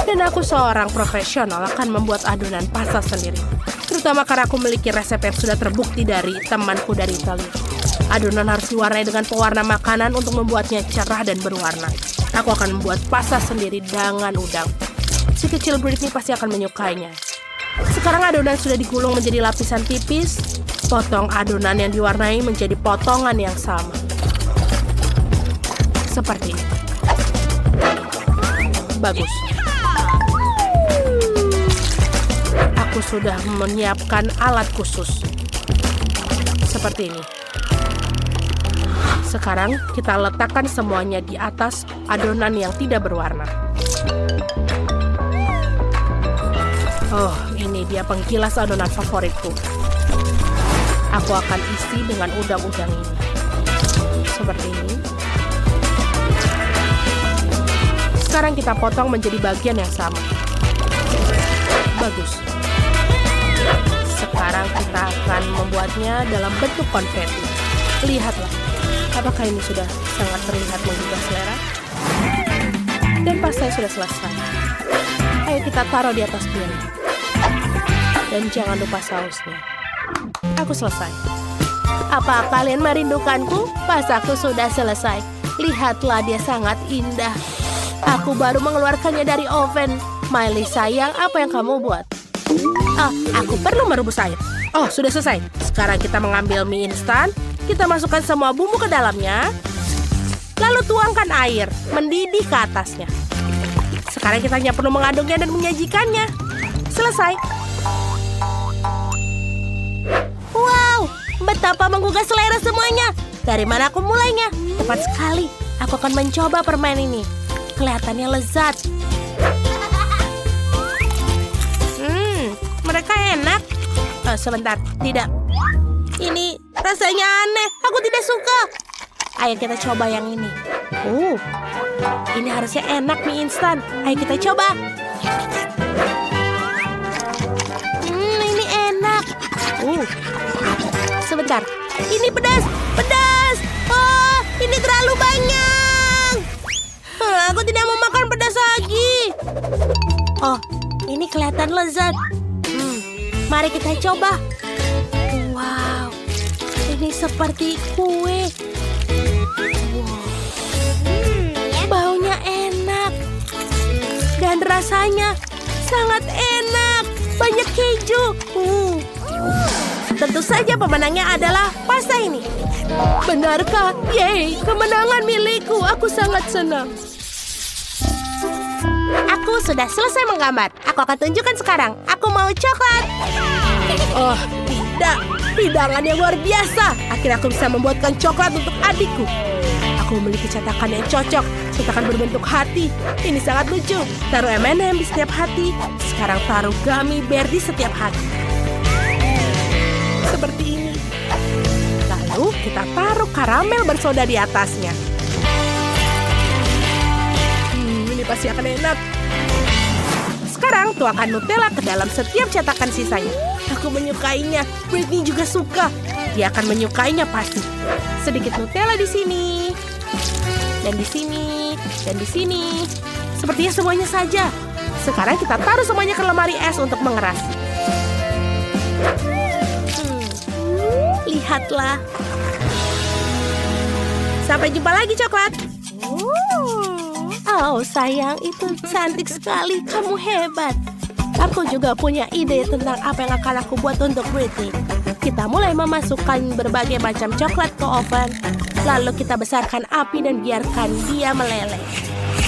Dan aku seorang profesional akan membuat adonan pasta sendiri. Terutama karena aku memiliki resep yang sudah terbukti dari temanku dari Italia. Adonan harus diwarnai dengan pewarna makanan untuk membuatnya cerah dan berwarna. Aku akan membuat pasta sendiri dengan udang. Si kecil Britney pasti akan menyukainya. Sekarang adonan sudah digulung menjadi lapisan tipis. Potong adonan yang diwarnai menjadi potongan yang sama. Seperti ini. Bagus. Aku sudah menyiapkan alat khusus. Seperti ini. Sekarang kita letakkan semuanya di atas adonan yang tidak berwarna. Oh, ini dia penggilas adonan favoritku. Aku akan isi dengan udang-udang ini. Seperti ini. Sekarang kita potong menjadi bagian yang sama. Bagus. Sekarang kita akan membuatnya dalam bentuk konfeti. Lihatlah, apakah ini sudah sangat terlihat menggugah selera? Dan pastanya sudah selesai. Ayo kita taruh di atas piring. Dan jangan lupa sausnya. Aku selesai. Apa kalian merindukanku? Pastaku sudah selesai. Lihatlah, dia sangat indah. Aku baru mengeluarkannya dari oven. Miley sayang, apa yang kamu buat? Aku perlu merebus air. Oh, sudah selesai. Sekarang kita mengambil mie instan. Kita masukkan semua bumbu ke dalamnya. Lalu tuangkan air, mendidih ke atasnya. Sekarang kita hanya perlu mengaduknya dan menyajikannya. Selesai. Wow, betapa menggugah selera semuanya. Dari mana aku mulainya? Tepat sekali. Aku akan mencoba permen ini. Kelihatannya lezat. Mereka enak. Sebentar, tidak. Ini rasanya aneh. Aku tidak suka. Ayo kita coba yang ini. Ini harusnya enak mie instan. Ayo kita coba. Ini enak. Sebentar. Ini pedas. Pedas. Oh, ini terlalu banyak. Aku tidak mau makan pedas lagi. Oh, ini kelihatan lezat. Mari kita coba. Wow, ini seperti kue. Wow. Baunya enak. rasanya. Sangat enak. Banyak keju. Tentu saja pemenangnya adalah pasta ini. Benarkah? Yeay, kemenangan milikku. Aku sangat senang. Aku sudah selesai menggambar. Aku akan tunjukkan sekarang. Aku mau coklat. Oh, tidak. Hidangan yang luar biasa. Akhirnya aku bisa membuatkan coklat untuk adikku. Aku memiliki cetakan yang cocok. Cetakan berbentuk hati. Ini sangat lucu. Taruh M&M di setiap hati. Sekarang taruh gummy bear di setiap hati. Seperti ini. Lalu kita taruh karamel bersoda di atasnya. Ini pasti akan enak. Sekarang tuangkan Nutella ke dalam setiap cetakan sisanya. Aku menyukainya. Britney juga suka. Dia akan menyukainya pasti. Sedikit Nutella di sini. Dan di sini. Dan di sini. Sepertinya semuanya saja. Sekarang kita taruh semuanya ke lemari es untuk mengeras. Lihatlah. Sampai jumpa lagi, coklat. Oh, sayang, itu cantik sekali. Kamu hebat. Aku juga punya ide tentang apa yang akan aku buat untuk Britney. Kita mulai memasukkan berbagai macam coklat ke oven. Lalu kita besarkan api dan biarkan dia meleleh.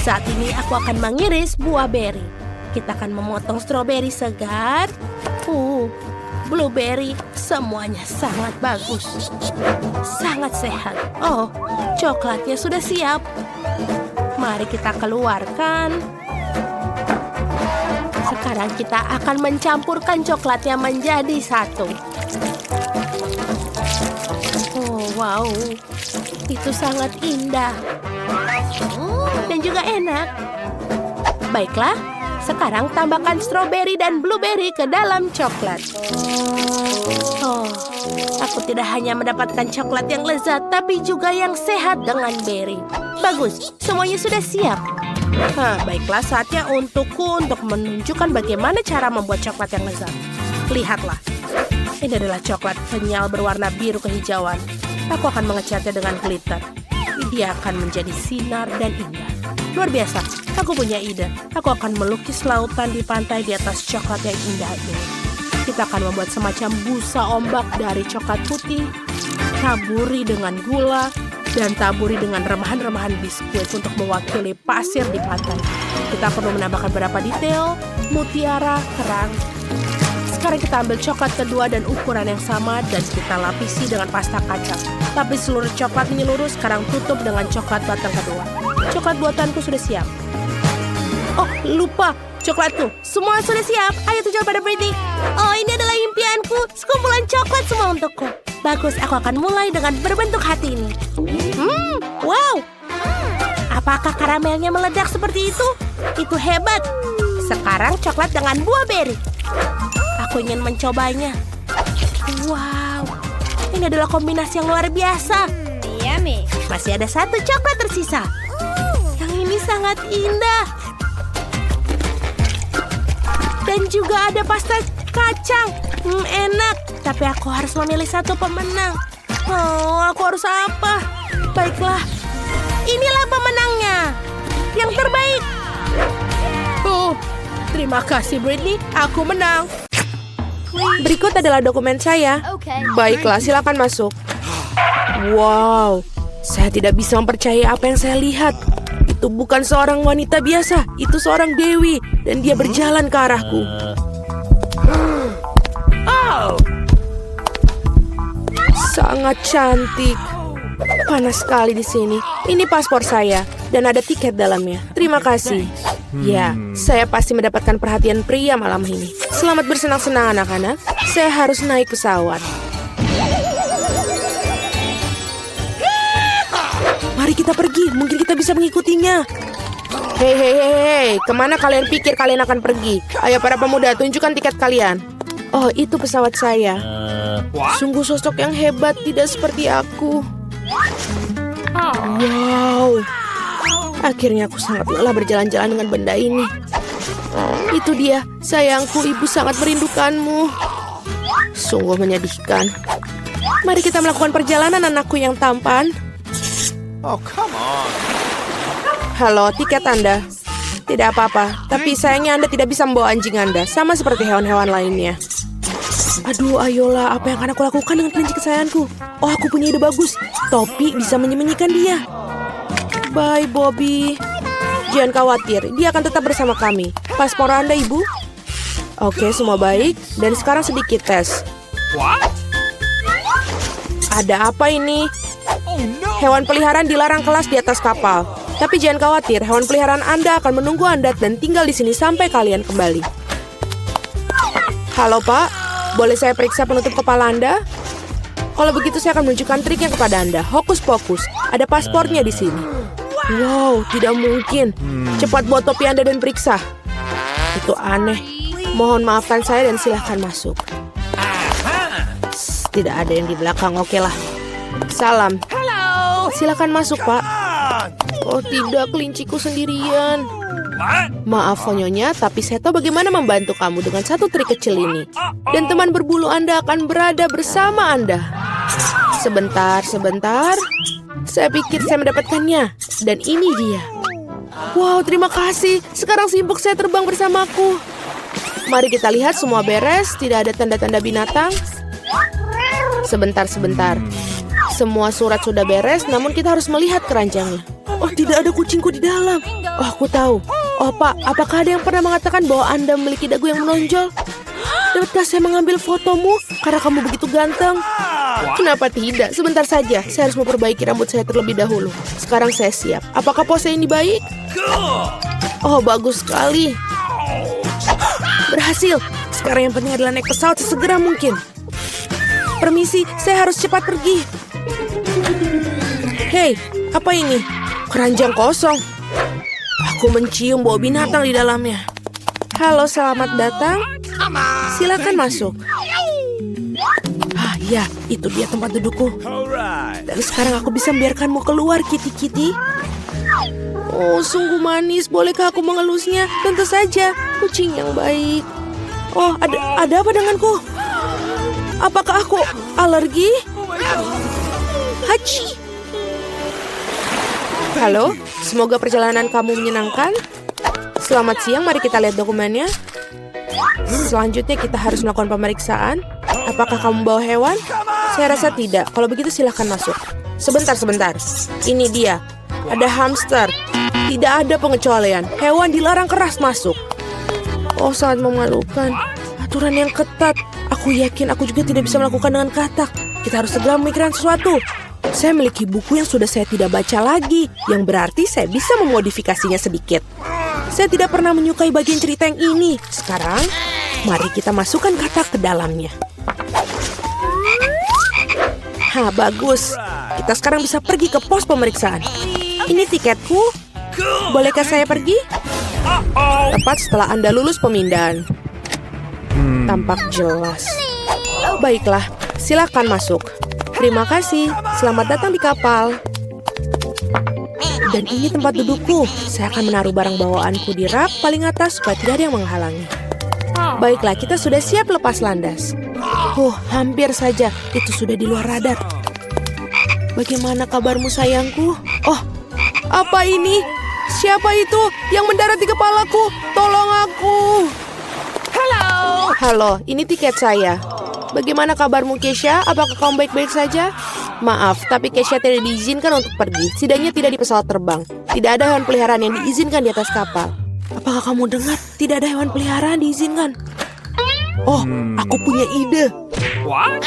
Saat ini aku akan mengiris buah beri. Kita akan memotong stroberi segar. Blueberry, semuanya sangat bagus. Sangat sehat. Oh, coklatnya sudah siap. Mari kita keluarkan. Sekarang kita akan mencampurkan coklatnya menjadi satu. Oh, wow. Itu sangat indah. Dan juga enak. Baiklah. Sekarang tambahkan stroberi dan blueberry ke dalam coklat. Oh, aku tidak hanya mendapatkan coklat yang lezat, tapi juga yang sehat dengan berry. Bagus, semuanya sudah siap. Baiklah, saatnya untukku untuk menunjukkan bagaimana cara membuat coklat yang lezat. Lihatlah, ini adalah coklat kenyal berwarna biru kehijauan. Aku akan mengecatnya dengan glitter. Dia akan menjadi sinar dan indah. Luar biasa, aku punya ide. Aku akan melukis lautan di pantai di atas coklat yang indah ini. Kita akan membuat semacam busa ombak dari coklat putih, taburi dengan gula, dan taburi dengan remahan-remahan biskuit untuk mewakili pasir di pantai. Kita perlu menambahkan beberapa detail, mutiara, kerang. Sekarang kita ambil coklat kedua dan ukuran yang sama dan kita lapisi dengan pasta kacang. Lapis seluruh coklat menyeluruh, sekarang tutup dengan coklat batang kedua. Coklat buatanku sudah siap. Oh, lupa. Coklatku. Semua sudah siap. Ayo tunjukkan pada Britney. Oh, ini adalah impianku. Sekumpulan coklat semua untukku. Bagus, aku akan mulai dengan berbentuk hati ini. Wow. Apakah karamelnya meledak seperti itu? Itu hebat. Sekarang coklat dengan buah beri. Aku ingin mencobanya. Wow. Ini adalah kombinasi yang luar biasa. Yummy. Masih ada satu coklat tersisa. Yang ini sangat indah. Dan juga ada pasta kacang. Enak. Tapi aku harus memilih satu pemenang. Oh, aku harus apa? Baiklah. Inilah pemenangnya. Yang terbaik. Oh, terima kasih Britney. Aku menang. Berikut adalah dokumen saya. Okay. Baiklah, silakan masuk. Wow, saya tidak bisa mempercayai apa yang saya lihat. Itu bukan seorang wanita biasa, itu seorang dewi. Dan dia berjalan ke arahku. Oh, sangat cantik. Panas sekali di sini. Ini paspor saya dan ada tiket dalamnya. Terima kasih. Ya, saya pasti mendapatkan perhatian pria malam ini. Selamat bersenang-senang anak-anak. Saya harus naik pesawat. Mari kita pergi, mungkin kita bisa mengikutinya. Hei, kemana kalian pikir kalian akan pergi? Ayo para pemuda, tunjukkan tiket kalian. Oh, itu pesawat saya. Sungguh sosok yang hebat, tidak seperti aku. Wow. Akhirnya aku sangat lelah berjalan-jalan dengan benda ini. Itu dia, sayangku, ibu sangat merindukanmu. Sungguh menyedihkan. Mari kita melakukan perjalanan, anakku yang tampan. Oh, come on. Halo, tiket Anda. Tidak apa-apa, tapi sayangnya Anda tidak bisa membawa anjing Anda, sama seperti hewan-hewan lainnya. Aduh, ayolah, apa yang akan aku lakukan dengan kelinci kesayanganku? Oh, aku punya ide bagus. Topi bisa menyembunyikan dia. Bye, Bobby. Jangan khawatir, dia akan tetap bersama kami. Paspor Anda, Ibu? Oke, semua baik. Dan sekarang sedikit tes. What? Ada apa ini? Oh no! Hewan peliharaan dilarang kelas di atas kapal. Tapi jangan khawatir, hewan peliharaan Anda akan menunggu Anda dan tinggal di sini sampai kalian kembali. Halo, Pak. Boleh saya periksa penutup kepala Anda? Kalau begitu saya akan menunjukkan triknya kepada Anda. Hokus pokus. Ada paspornya di sini. Wow, tidak mungkin. Cepat buat topi Anda dan periksa. Itu aneh. Mohon maafkan saya dan silahkan masuk. Tidak ada yang di belakang, oke lah. Salam. Silakan masuk, Pak. Oh tidak, kelinciku sendirian. What? Maaf, Nyonya, tapi saya tahu bagaimana membantu kamu dengan satu trik kecil ini. Dan teman berbulu Anda akan berada bersama Anda. Sebentar. Saya pikir saya mendapatkannya. Dan ini dia. Wow, terima kasih. Sekarang simpuk saya terbang bersamaku. Mari kita lihat semua beres. Tidak ada tanda-tanda binatang. Sebentar. Semua surat sudah beres, namun kita harus melihat keranjangnya. Oh, tidak ada kucingku di dalam. Oh, aku tahu. Oh, Pak, apakah ada yang pernah mengatakan bahwa Anda memiliki dagu yang menonjol? Dapatkah saya mengambil fotomu karena kamu begitu ganteng? Kenapa tidak? Sebentar saja. Saya harus memperbaiki rambut saya terlebih dahulu. Sekarang saya siap. Apakah pose ini baik? Oh, bagus sekali. Berhasil. Sekarang yang penting adalah naik pesawat sesegera mungkin. Permisi, saya harus cepat pergi. Hei, apa ini? Keranjang kosong. Aku mencium bau binatang di dalamnya. Halo, selamat datang. Silakan masuk. Ah, ya, itu dia tempat dudukku. Alright. Dan sekarang aku bisa membiarkanmu keluar, Kitty. Oh, sungguh manis. Bolehkah aku mengelusnya? Tentu saja. Kucing yang baik. Oh, ada apa denganku? Apakah aku alergi? Hachi. Halo, semoga perjalanan kamu menyenangkan. Selamat siang, mari kita lihat dokumennya. Selanjutnya kita harus melakukan pemeriksaan. Apakah kamu bawa hewan? Saya rasa tidak. Kalau begitu silahkan masuk. Sebentar. Ini dia. Ada hamster. Tidak ada pengecualian. Hewan dilarang keras masuk. Oh, sangat memalukan. Aturan yang ketat. Aku yakin aku juga tidak bisa melakukan dengan katak. Kita harus segera memikirkan sesuatu. Saya memiliki buku yang sudah saya tidak baca lagi, yang berarti saya bisa memodifikasinya sedikit. Saya tidak pernah menyukai bagian cerita yang ini. Sekarang, mari kita masukkan katak ke dalamnya. Bagus. Kita sekarang bisa pergi ke pos pemeriksaan. Ini tiketku. Bolehkah saya pergi? Tepat setelah Anda lulus pemindahan. Tampak jelas. Baiklah, silakan masuk. Terima kasih. Selamat datang di kapal. Dan ini tempat dudukku. Saya akan menaruh barang bawaanku di rak paling atas supaya tidak ada yang menghalangi. Baiklah, kita sudah siap lepas landas. Hampir saja. Itu sudah di luar radar. Bagaimana kabarmu, sayangku? Oh, apa ini? Siapa itu yang mendarat di kepalaku? Tolong aku. Halo, ini tiket saya. Bagaimana kabarmu, Keisha? Apakah kamu baik-baik saja? Maaf, tapi Keisha tidak diizinkan untuk pergi. Setidaknya tidak di pesawat terbang. Tidak ada hewan peliharaan yang diizinkan di atas kapal. Apakah kamu dengar? Tidak ada hewan peliharaan diizinkan. Oh, aku punya ide. What?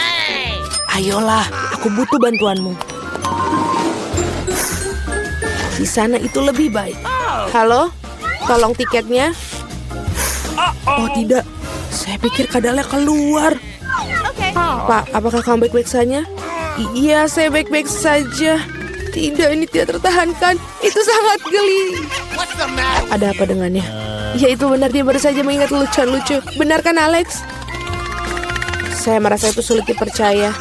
Ayolah, aku butuh bantuanmu. Di sana itu lebih baik. Halo, tolong tiketnya. Oh tidak, saya pikir kadalnya keluar. Pak, apakah kamu baik-baik saja? Iya, saya baik-baik saja. Tidak, ini tidak tertahankan. Itu sangat geli. Ada apa dengannya? Ya itu benar, dia baru saja mengingat lucu-lucu. Benar kan, Alex? Saya merasa itu sulit dipercaya.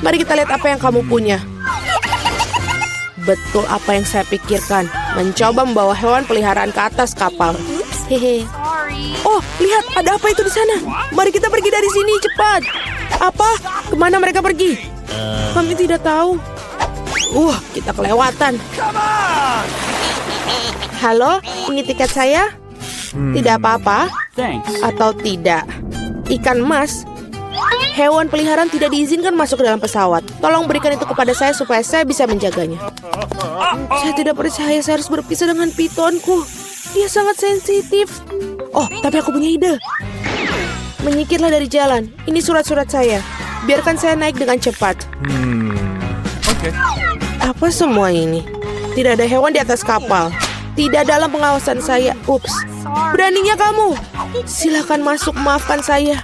Mari kita lihat apa yang kamu punya. Betul apa yang saya pikirkan. Mencoba membawa hewan peliharaan ke atas kapal. Hehe. Oh, lihat, ada apa itu di sana? Mari kita pergi dari sini, cepat. Apa? Kemana mereka pergi? Kami tidak tahu. Kita kelewatan. Halo, ini tiket saya. Tidak apa-apa. Thanks. Atau tidak. Ikan emas. Hewan peliharaan tidak diizinkan masuk ke dalam pesawat. Tolong berikan itu kepada saya supaya saya bisa menjaganya. Saya tidak percaya saya harus berpisah dengan pitonku. Dia sangat sensitif. Oh, tapi aku punya ide. Menyingkirlah dari jalan. Ini surat-surat saya. Biarkan saya naik dengan cepat. Okay. Apa semua ini? Tidak ada hewan di atas kapal. Tidak dalam pengawasan saya. Ups. Beraninya kamu. Silakan masuk, maafkan saya.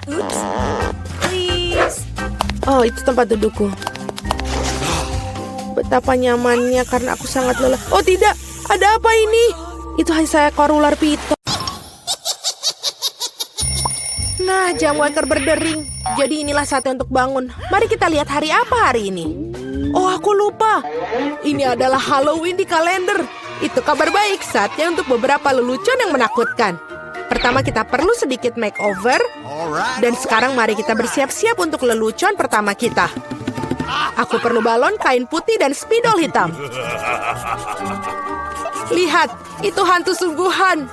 Oh, itu tempat dudukku. Betapa nyamannya karena aku sangat lelah. Oh tidak, ada apa ini? Itu hanya seekor ular piton. Nah, jam waker berdering. Jadi inilah saatnya untuk bangun. Mari kita lihat hari apa hari ini. Oh, aku lupa. Ini adalah Halloween di kalender. Itu kabar baik, saatnya untuk beberapa lelucon yang menakutkan. Pertama kita perlu sedikit makeover. Dan sekarang mari kita bersiap-siap untuk lelucon pertama kita. Aku perlu balon, kain putih, dan spidol hitam. Lihat, itu hantu sungguhan.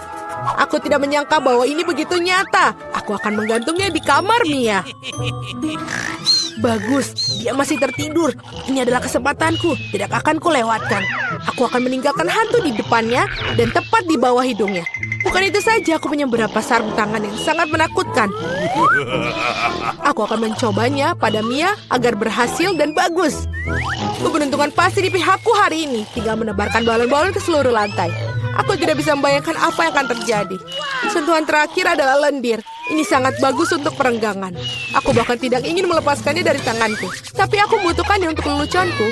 Aku tidak menyangka bahwa ini begitu nyata. Aku akan menggantungnya di kamar Mia. Bagus, dia masih tertidur. Ini adalah kesempatanku, tidak akan kulewatkan. Aku akan meninggalkan hantu di depannya dan tepat di bawah hidungnya. Bukan itu saja, aku punya beberapa sarung tangan yang sangat menakutkan. Aku akan mencobanya pada Mia agar berhasil dan bagus. Keberuntungan pasti di pihakku hari ini. Tinggal menebarkan balon-balon ke seluruh lantai. Aku tidak bisa membayangkan apa yang akan terjadi. Sentuhan terakhir adalah lendir. Ini sangat bagus untuk perenggangan. Aku bahkan tidak ingin melepaskannya dari tanganku. Tapi aku membutuhkannya untuk leluconku.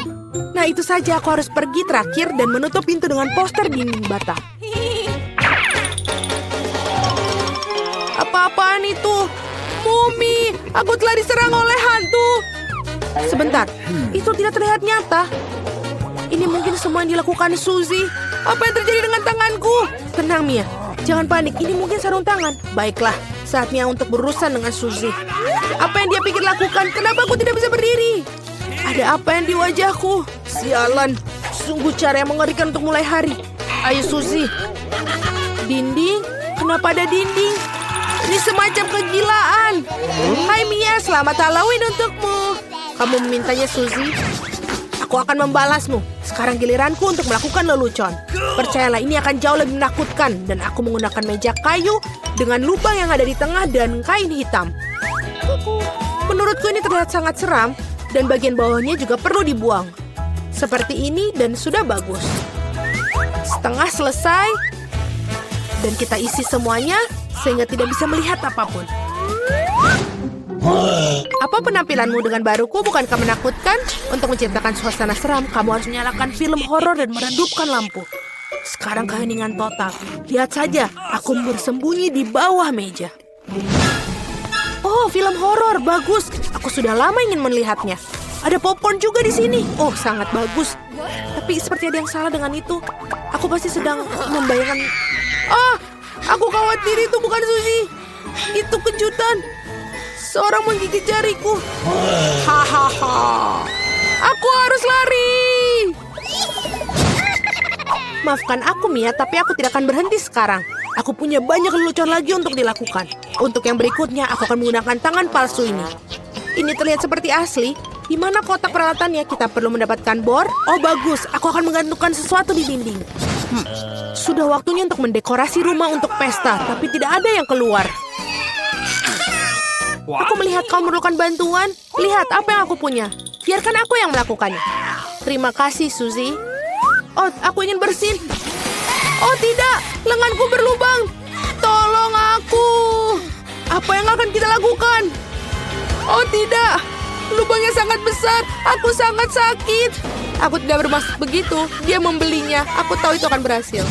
Nah, itu saja, aku harus pergi terakhir dan menutup pintu dengan poster dinding bata. Apa-apaan itu? Mumi, aku telah diserang oleh hantu. Sebentar, itu tidak terlihat nyata. Ini mungkin semua yang dilakukan Suzy. Apa yang terjadi dengan tanganku? Tenang, Mia. Jangan panik, ini mungkin sarung tangan. Baiklah, saatnya untuk berurusan dengan Suzy. Apa yang dia pikir lakukan? Kenapa aku tidak bisa berdiri? Ada apa yang di wajahku? Sialan, sungguh cara yang mengerikan untuk mulai hari. Ayo, Suzy. Dinding? Kenapa ada dinding? Ini semacam kegilaan. Hai Mia, selamat Halloween untukmu. Kamu memintanya, Suzy? Aku akan membalasmu. Sekarang giliranku untuk melakukan lelucon. Percayalah, ini akan jauh lebih menakutkan. Dan aku menggunakan meja kayu dengan lubang yang ada di tengah dan kain hitam. Menurutku ini terlihat sangat seram. Dan bagian bawahnya juga perlu dibuang. Seperti ini dan sudah bagus. Setengah selesai. Dan kita isi semuanya sehingga tidak bisa melihat apapun. Apa penampilanmu dengan baruku bukankah menakutkan? Untuk menciptakan suasana seram, kamu harus menyalakan film horor dan meredupkan lampu. Sekarang keheningan total. Lihat saja, aku bersembunyi di bawah meja. Oh, film horor, bagus. Aku sudah lama ingin melihatnya. Ada popcorn juga di sini. Oh, sangat bagus. Tapi seperti ada yang salah dengan itu. Aku pasti sedang membayangkan... Ah, aku khawatir itu bukan Suzy. Itu kejutan. Seorang menggigit jariku. Hahaha. Aku harus lari. Maafkan aku, Mia, tapi aku tidak akan berhenti sekarang. Aku punya banyak lelucon lagi untuk dilakukan. Untuk yang berikutnya, aku akan menggunakan tangan palsu ini. Ini terlihat seperti asli. Di mana kotak peralatannya? Kita perlu mendapatkan bor. Oh, bagus. Aku akan menggantungkan sesuatu di dinding. Sudah waktunya untuk mendekorasi rumah untuk pesta, tapi tidak ada yang keluar. Aku melihat kau memerlukan bantuan. Lihat apa yang aku punya. Biarkan aku yang melakukannya. Terima kasih, Suzy. Oh, aku ingin bersin. Oh, tidak. Lenganku berlubang. Tolong aku. Apa yang akan kita lakukan? Oh, tidak. Lubangnya sangat besar. Aku sangat sakit. Aku tidak bermaksud begitu. Dia membelinya. Aku tahu itu akan berhasil.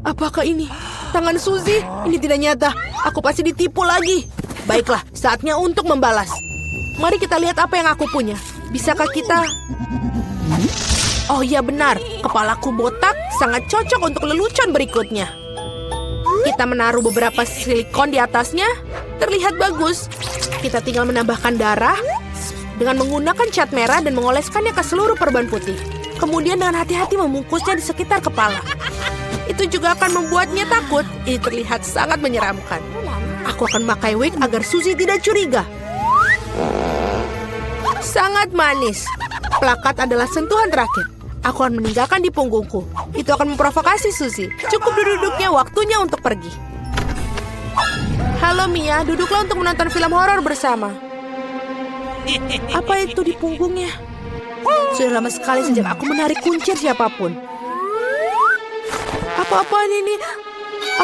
Apakah ini tangan Suzy? Ini tidak nyata. Aku pasti ditipu lagi. Baiklah, saatnya untuk membalas. Mari kita lihat apa yang aku punya. Bisakah kita... Oh iya benar, kepalaku botak sangat cocok untuk lelucon berikutnya. Kita menaruh beberapa silikon di atasnya. Terlihat bagus. Kita tinggal menambahkan darah dengan menggunakan cat merah dan mengoleskannya ke seluruh perban putih. Kemudian dengan hati-hati membungkusnya di sekitar kepala. Itu juga akan membuatnya takut. Ini terlihat sangat menyeramkan. Aku akan memakai wig agar Suzy tidak curiga. Sangat manis. Plakat adalah sentuhan terakhir. Aku akan meninggalkan di punggungku. Itu akan memprovokasi Suzy. Cukup duduknya, waktunya untuk pergi. Halo Mia, duduklah untuk menonton film horor bersama. Apa itu di punggungnya? Sudah lama sekali sejak aku menarik kuncir siapapun. Apa-apaan ini?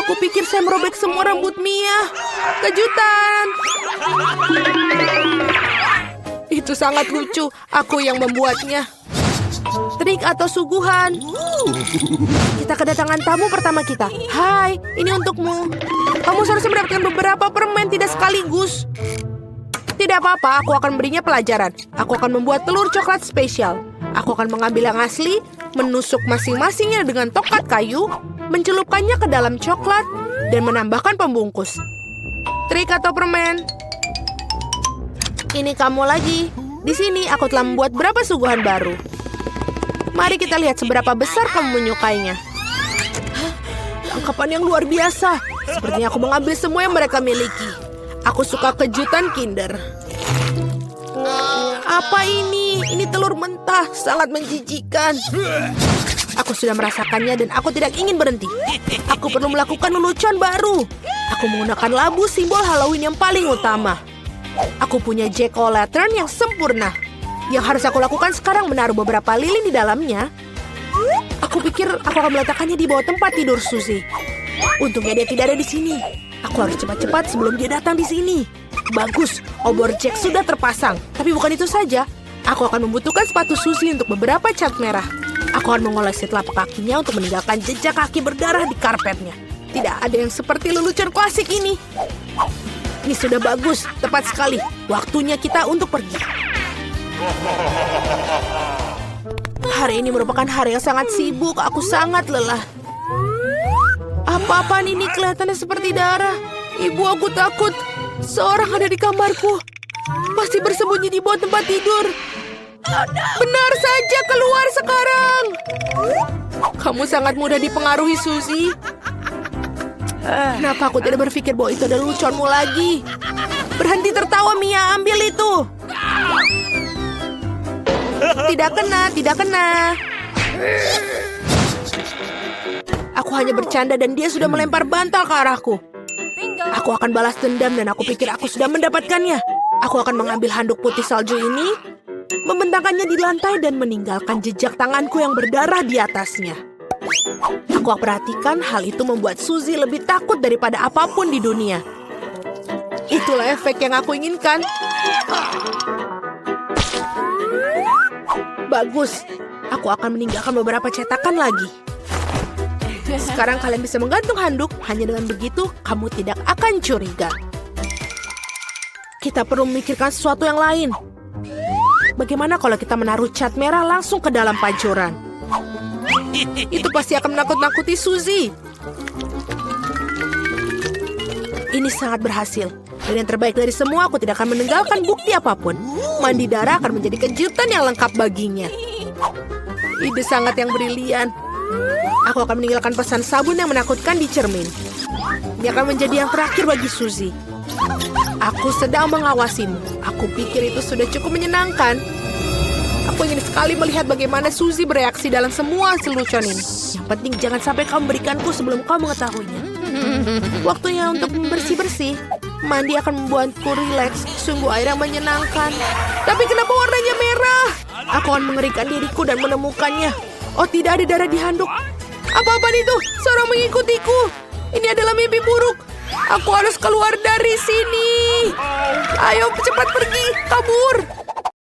Aku pikir saya merobek semua rambut Mia. Kejutan! Itu sangat lucu. Aku yang membuatnya. Trik atau suguhan. Kita kedatangan tamu pertama kita. Hai, ini untukmu. Kamu seharusnya mendapatkan beberapa permen, tidak sekaligus. Tidak apa-apa, aku akan berinya pelajaran. Aku akan membuat telur coklat spesial. Aku akan mengambil yang asli, menusuk masing-masingnya dengan tongkat kayu, mencelupkannya ke dalam coklat, dan menambahkan pembungkus. Trik atau permen? Ini kamu lagi. Di sini aku telah membuat beberapa suguhan baru. Mari kita lihat seberapa besar kamu menyukainya. Tangkapan yang luar biasa. Sepertinya aku mengambil semua yang mereka miliki. Aku suka kejutan Kinder. Apa ini? Ini telur mentah, sangat menjijikan. Aku sudah merasakannya dan aku tidak ingin berhenti. Aku perlu melakukan lelucon baru. Aku menggunakan labu, simbol Halloween yang paling utama. Aku punya jack-o'-lantern yang sempurna. Yang harus aku lakukan sekarang menaruh beberapa lilin di dalamnya. Aku pikir aku akan meletakkannya di bawah tempat tidur Suzy. Untungnya dia tidak ada di sini. Aku harus cepat-cepat sebelum dia datang di sini. Bagus, obor Jack sudah terpasang. Tapi bukan itu saja. Aku akan membutuhkan sepatu Suzy untuk beberapa cat merah. Aku akan mengolesi telapak kakinya untuk meninggalkan jejak kaki berdarah di karpetnya. Tidak ada yang seperti lelucon klasik ini. Ini sudah bagus, tepat sekali. Waktunya kita untuk pergi. Hari ini merupakan hari yang sangat sibuk. Aku sangat lelah. Apa-apaan ini kelihatannya seperti darah. Ibu, aku takut. Seorang ada di kamarku. Pasti bersembunyi di bawah tempat tidur. Benar saja, keluar sekarang. Kamu sangat mudah dipengaruhi, Suzy. Kenapa aku tidak berpikir bahwa itu adalah leluconmu lagi? Berhenti tertawa, Mia. Ambil itu. Tidak kena, tidak kena. Aku hanya bercanda dan dia sudah melempar bantal ke arahku. Aku akan balas dendam dan aku pikir aku sudah mendapatkannya. Aku akan mengambil handuk putih salju ini, membentangkannya di lantai dan meninggalkan jejak tanganku yang berdarah di atasnya. Aku perhatikan hal itu membuat Suzy lebih takut daripada apapun di dunia. Itulah efek yang aku inginkan. Bagus. Aku akan meninggalkan beberapa cetakan lagi. Sekarang kalian bisa menggantung handuk. Hanya dengan begitu, kamu tidak akan curiga. Kita perlu memikirkan sesuatu yang lain. Bagaimana kalau kita menaruh cat merah langsung ke dalam pancuran? Itu pasti akan menakut-nakuti Suzy. Ini sangat berhasil. Dan yang terbaik dari semua, aku tidak akan meninggalkan bukti apapun. Mandi darah akan menjadi kejutan yang lengkap baginya. Ide sangat yang brilian. Aku akan meninggalkan pesan sabun yang menakutkan di cermin. Ini akan menjadi yang terakhir bagi Suzy. Aku sedang mengawasimu. Aku pikir itu sudah cukup menyenangkan. Aku ingin sekali melihat bagaimana Suzy bereaksi dalam semua lelucon ini. Yang penting jangan sampai kau memberikanku sebelum kau mengetahuinya. Waktunya untuk bersih-bersih. Mandi akan membuatku rileks. Sungguh air yang menyenangkan. Tapi kenapa warnanya merah? Aku akan mengerikan diriku dan menemukannya. Oh, tidak ada darah di handuk. Apa-apaan itu? Seorang mengikutiku. Ini adalah mimpi buruk. Aku harus keluar dari sini. Ayo cepat pergi, kabur.